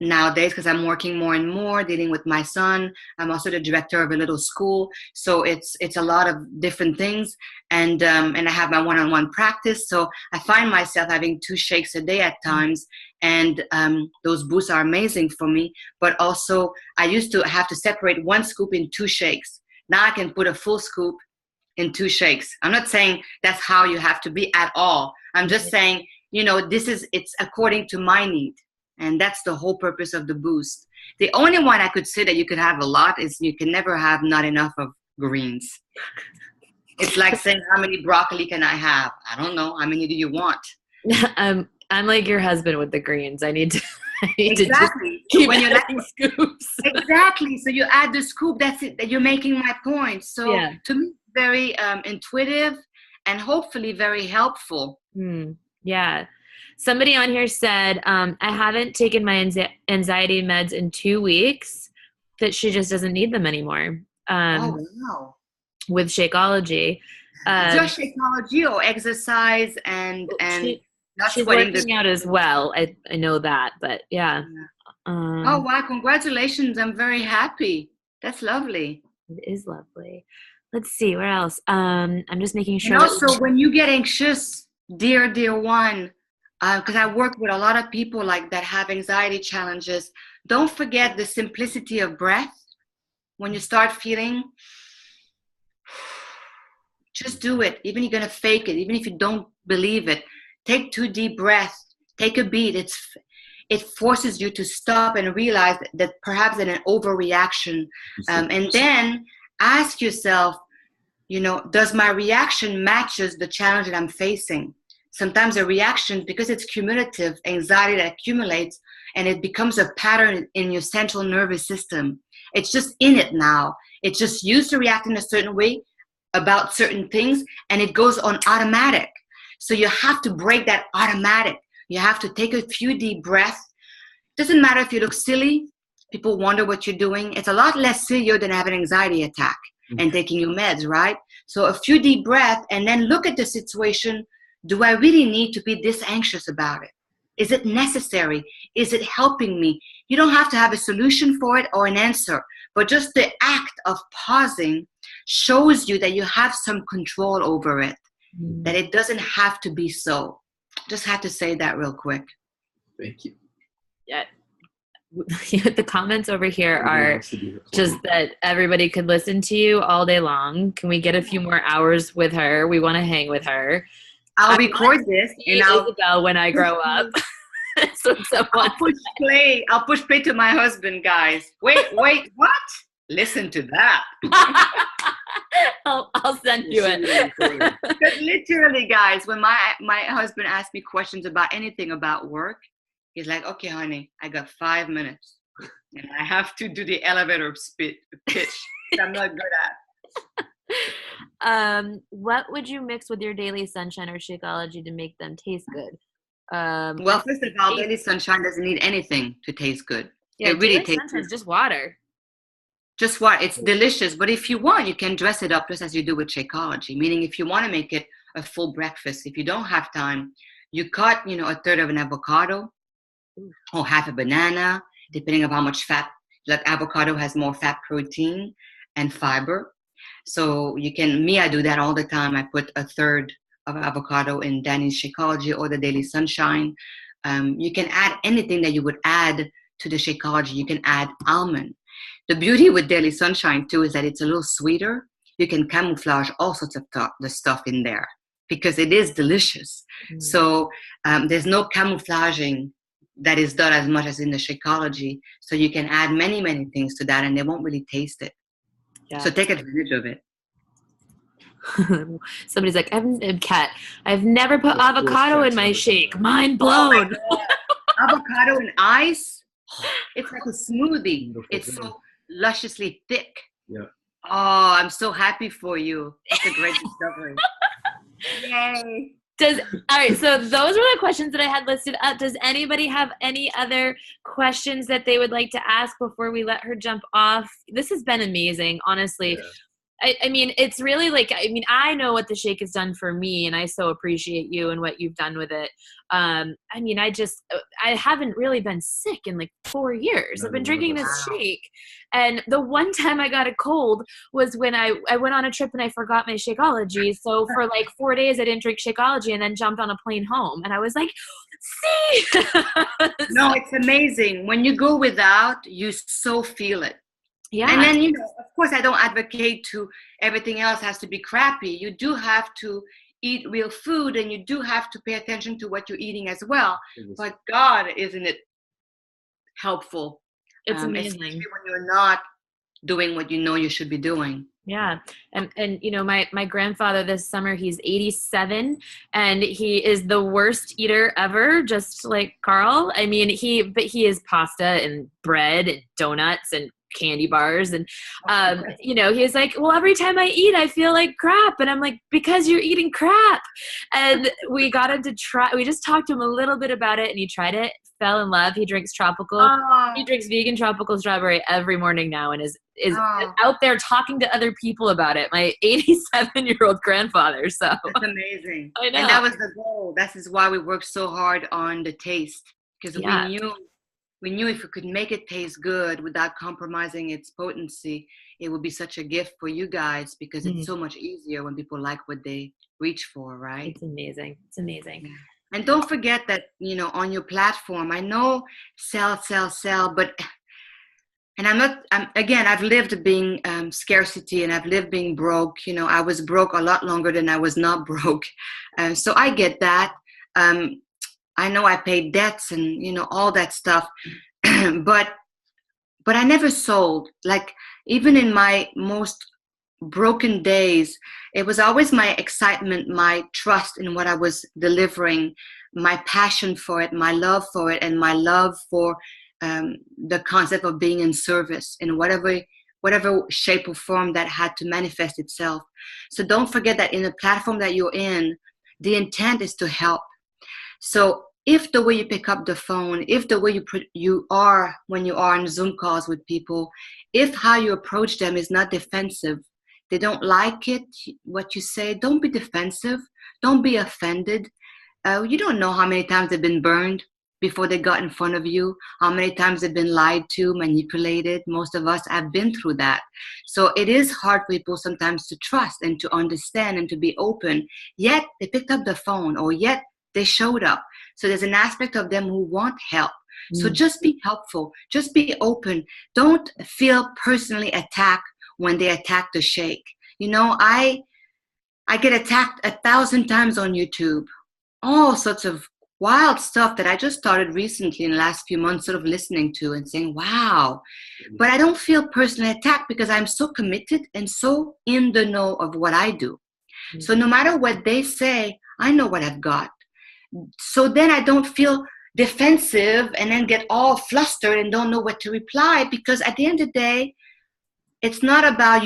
nowadays because I'm working more and more, dealing with my son. I'm also the director of a little school, so it's a lot of different things, and I have my one-on-one practice. So I find myself having 2 shakes a day at times, and those boosts are amazing for me. But also, I used to have to separate 1 scoop in 2 shakes. Now I can put a full scoop in 2 shakes. I'm not saying that's how you have to be at all. I'm just saying, it's according to my need. And that's the whole purpose of the boost. The only one I could say that you could have a lot is you can never have not enough of greens. It's like saying, how many broccoli can I have? I don't know. How many do you want? I'm like your husband with the greens. I need to exactly. keep adding scoops. Exactly. So you add the scoop. That's it. You're making my point. So to me, very intuitive and hopefully very helpful. Yeah. Somebody on here said, I haven't taken my anxiety meds in 2 weeks, that she just doesn't need them anymore. Wow. With Shakeology. Just Shakeology or exercise and she's working out as well. I know that, but yeah. Oh, wow. Congratulations. I'm very happy. That's lovely. It is lovely. Let's see, where else? I'm just making sure. And also, when you get anxious, dear one, because I work with a lot of people like that have anxiety challenges, don't forget the simplicity of breath. When you start feeling, just do it. Even if you're going to fake it, even if you don't believe it, take 2 deep breaths, take a beat. It forces you to stop and realize that perhaps in an overreaction. And then ask yourself, does my reaction matches the challenge that I'm facing? Sometimes a reaction, because it's cumulative anxiety that accumulates, and it becomes a pattern in your central nervous system. It's just in it now. It's just used to react in a certain way about certain things, and it goes on automatic. So you have to break that automatic. You have to take a few deep breaths. Doesn't matter if you look silly. People wonder what you're doing. It's a lot less sillier than having an anxiety attack and taking your meds, right? So a few deep breaths, and then look at the situation. Do I really need to be this anxious about it? Is it necessary? Is it helping me? You don't have to have a solution for it or an answer, but just the act of pausing shows you that you have some control over it, that it doesn't have to be so. Just had to say that real quick. Thank you. Yeah. The comments over here are just that everybody could listen to you all day long. Can we get a few more hours with her? We want to hang with her. I'll record this and Isabelle when I grow up. I'll push play to my husband, guys. Wait, what? Listen to that. I'll send you it. Because literally, guys, when my husband asks me questions about anything about work, he's like, okay, honey, I got 5 minutes. And I have to do the elevator pitch that I'm not good at. What would you mix with your Daily Sunshine or Shakeology to make them taste good? Well, first of all, Daily Sunshine doesn't need anything to taste good. Yeah, it really tastes good. Just water. Just water. It's delicious. But if you want, you can dress it up just as you do with Shakeology. Meaning, if you want to make it a full breakfast, if you don't have time, you cut, a third of an avocado or half a banana, depending on how much fat. Like avocado has more fat, protein, and fiber. So I do that all the time. I put a third of avocado in Danny's Shakeology or the Daily Sunshine. You can add anything that you would add to the Shakeology. You can add almond. The beauty with Daily Sunshine too is that it's a little sweeter. You can camouflage all sorts of the stuff in there because it is delicious. So there's no camouflaging that is done as much as in the Shakeology. So you can add many, many things to that and they won't really taste it. Yeah. So take advantage of it. Somebody's like, I've never put avocado in my shake. Mind blown. Oh avocado and ice. It's like a smoothie. It's so lusciously thick. Yeah. Oh, I'm so happy for you. That's a great discovery. Yay. All right, so those were the questions that I had listed up. Does anybody have any other questions that they would like to ask before we let her jump off? This has been amazing, honestly. Yeah. I mean, it's really like, I mean, I know what the shake has done for me, and I so appreciate you and what you've done with it. I mean, I haven't really been sick in like 4 years. I've been drinking this shake. And the one time I got a cold was when I went on a trip and I forgot my Shakeology. So for like 4 days, I didn't drink Shakeology and then jumped on a plane home. And I was like, see? No, it's amazing. When you go without, you so feel it. Yeah. And then, of course, I don't advocate to everything else has to be crappy. You do have to eat real food, and you do have to pay attention to what you're eating as well. But God, isn't it helpful? It's amazing. Especially when you're not doing what you know you should be doing. Yeah. And my grandfather this summer, he's 87 and he is the worst eater ever, just like Carl. I mean, he is pasta and bread and donuts and candy bars. And, he's like, well, every time I eat, I feel like crap. And I'm like, because you're eating crap. And we got him to we just talked to him a little bit about it and he tried it, fell in love. He drinks he drinks vegan tropical strawberry every morning now and is out there talking to other people about it. My 87-year-old grandfather. So that's amazing. I know. And that was the goal. That is why we worked so hard on the taste, because we knew if we could make it taste good without compromising its potency, it would be such a gift for you guys, because it's so much easier when people like what they reach for, right? It's amazing. It's amazing. Yeah. And don't forget that, on your platform, I know sell, but, and I've lived being scarcity, and I've lived being broke. I was broke a lot longer than I was not broke. So I get that. I know I paid debts and, all that stuff, but I never sold. Like, even in my most broken days, it was always my excitement, my trust in what I was delivering, my passion for it, my love for it, and my love for the concept of being in service in whatever shape or form that had to manifest itself. So don't forget that in the platform that you're in, the intent is to help. So if the way you pick up the phone, if the way you are when you are on Zoom calls with people, if how you approach them is not defensive, they don't like it, what you say, don't be defensive. Don't be offended. You don't know how many times they've been burned before they got in front of you, how many times they've been lied to, manipulated. Most of us have been through that. So it is hard for people sometimes to trust and to understand and to be open. Yet they picked up the phone, or yet they showed up. So there's an aspect of them who want help. So just be helpful. Just be open. Don't feel personally attacked when they attack the shake. I get attacked 1,000 times on YouTube. All sorts of wild stuff that I just started recently in the last few months sort of listening to and saying, wow. But I don't feel personally attacked because I'm so committed and so in the know of what I do. So no matter what they say, I know what I've got. So then I don't feel defensive and then get all flustered and don't know what to reply, because at the end of the day, it's not about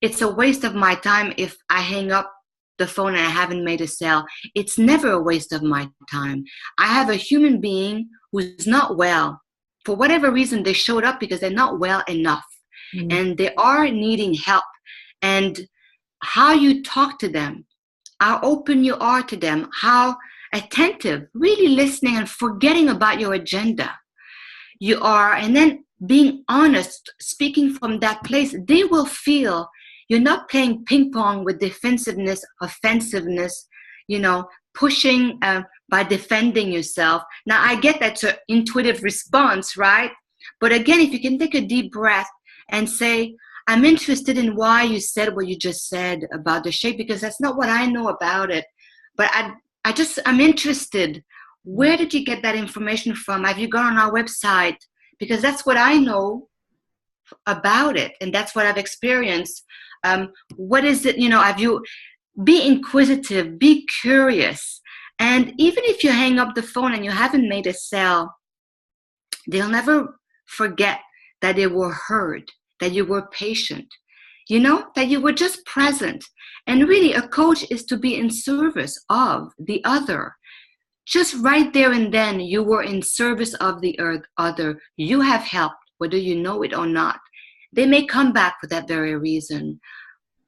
it's a waste of my time if I hang up the phone and I haven't made a sale. It's never a waste of my time. I have a human being who's not well. For whatever reason, they showed up because they're not well enough and they are needing help. And how you talk to them, how open you are to them, how attentive, really listening and forgetting about your agenda you are, and then being honest, speaking from that place, they will feel you're not playing ping pong with defensiveness, offensiveness, pushing by defending yourself. Now, I get that's an intuitive response, right? But again, if you can take a deep breath and say, I'm interested in why you said what you just said about the shape, because that's not what I know about it. But I'm interested. Where did you get that information from? Have you gone on our website? Because that's what I know about it. And that's what I've experienced. What is it? Have you, be inquisitive, be curious. And even if you hang up the phone and you haven't made a sale, they'll never forget that they were heard, that you were patient, that you were just present. And really, a coach is to be in service of the other. Just right there and then, you were in service of the other. You have helped, whether you know it or not. They may come back for that very reason.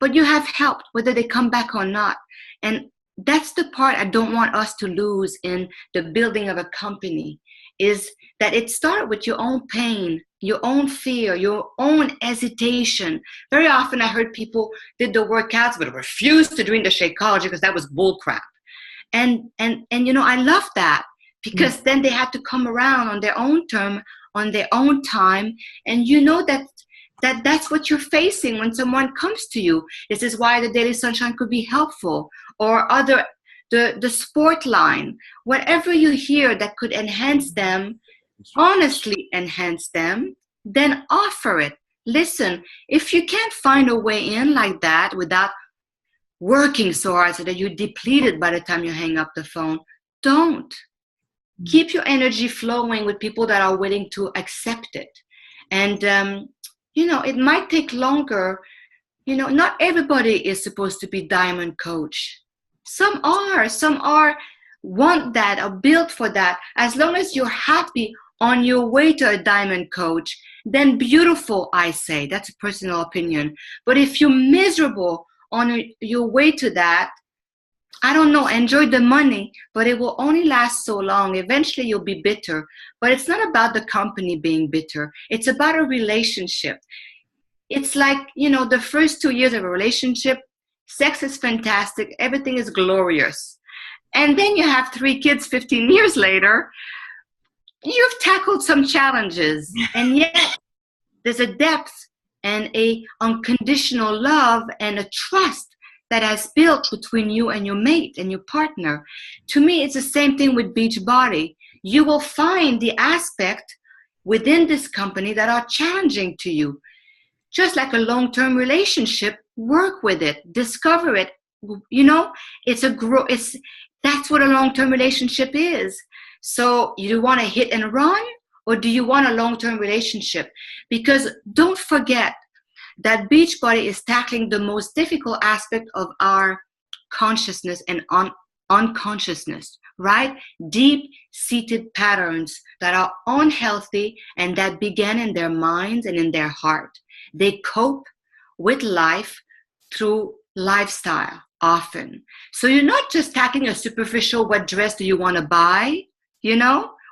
but you have helped, whether they come back or not. And that's the part I don't want us to lose in the building of a company, is that it started with your own pain, your own fear, your own hesitation. Very often I heard people did the workouts but refused to drink the Shakeology because that was bull crap. And I love that, because then they had to come around on their own term, on their own time. And that's what you're facing when someone comes to you. This is why the Daily Sunshine could be helpful, or the sport line, whatever you hear that could enhance them, honestly enhance them, then offer it. Listen, if you can't find a way in like that without working so hard so that you're depleted by the time you hang up the phone, don't. Keep your energy flowing with people that are willing to accept it. And, it might take longer. Not everybody is supposed to be diamond coach. Some are want that, are built for that. As long as you're happy on your way to a diamond coach, then beautiful, I say. That's a personal opinion. But if you're miserable on your way to that, I don't know, enjoy the money, but it will only last so long. Eventually you'll be bitter. But it's not about the company being bitter. It's about a relationship. It's like, the first 2 years of a relationship, sex is fantastic, everything is glorious. And then you have 3 kids 15 years later, you've tackled some challenges. And yet there's a depth and a unconditional love and a trust that has built between you and your mate and your partner. To me, it's the same thing with Beachbody. You will find the aspect within this company that are challenging to you. Just like a long-term relationship, work with it, discover it. That's what a long-term relationship is. So you want to hit and run, or do you want a long-term relationship? Because don't forget that Beachbody is tackling the most difficult aspect of our consciousness and unconsciousness, right? Deep-seated patterns that are unhealthy and that began in their minds and in their heart. They cope with life through lifestyle often. So you're not just tackling a superficial, what dress do you want to buy?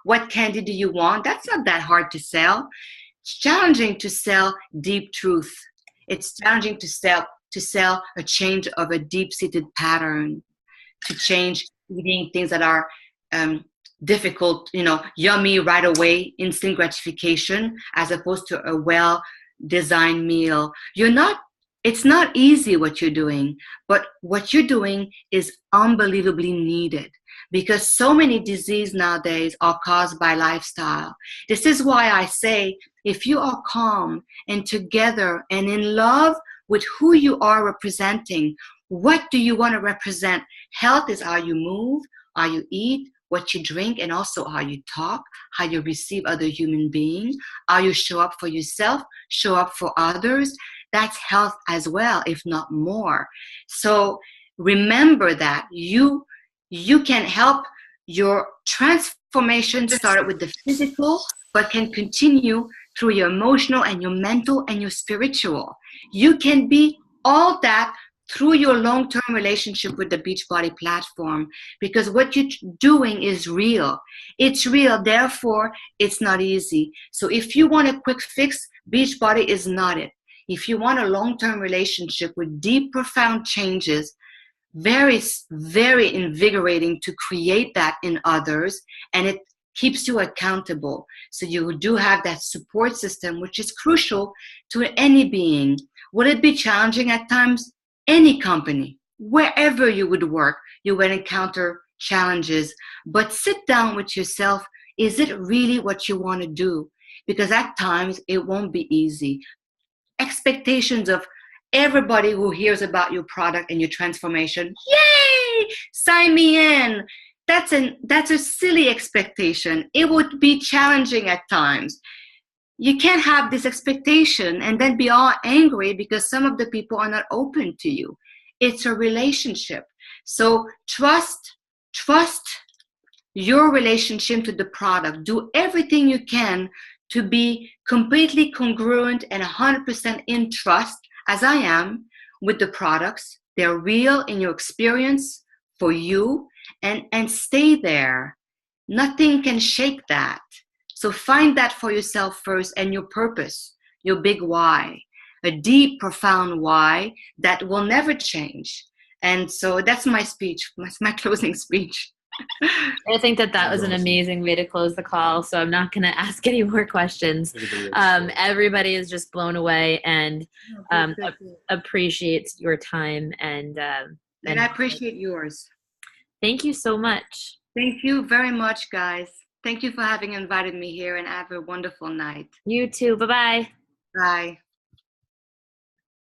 What candy do you want? That's not that hard to sell. It's challenging to sell deep truth. It's challenging to sell a change of a deep-seated pattern, to change eating things that are difficult, yummy right away, instant gratification, as opposed to a well-designed meal. It's not easy what you're doing, but what you're doing is unbelievably needed, because so many diseases nowadays are caused by lifestyle. This is why I say, if you are calm and together and in love with who you are representing, what do you want to represent? Health is how you move, how you eat, what you drink, and also how you talk, how you receive other human beings, how you show up for yourself, show up for others. That's health as well, if not more. So remember that you can help your transformation start with the physical, but can continue through your emotional and your mental and your spiritual. You can be all that through your long-term relationship with the Beachbody platform, because what you're doing is real. It's real, therefore it's not easy. So if you want a quick fix, Beachbody is not it. If you want a long-term relationship with deep, profound changes, very, very invigorating to create that in others, and it keeps you accountable. So you do have that support system, which is crucial to any being. Would it be challenging at times? Any company, wherever you would work, you would encounter challenges. But sit down with yourself. Is it really what you want to do? Because at times it won't be easy. Expectations of everybody who hears about your product and your transformation, yay, sign me in. That's a silly expectation. It would be challenging at times. You can't have this expectation and then be all angry because some of the people are not open to you. It's a relationship. So trust your relationship to the product. Do everything you can to be completely congruent and 100% in trust, as I am, with the products. They're real in your experience for you, and stay there. Nothing can shake that. So find that for yourself first, and your purpose, your big why, a deep, profound why that will never change. And so that's my speech, my closing speech. I think that was an amazing way to close the call. So I'm not going to ask any more questions. Everybody is just blown away and appreciates your time. And I appreciate yours. Thank you so much. Thank you very much, guys. Thank you for having invited me here, and have a wonderful night. You too. Bye-bye. Bye.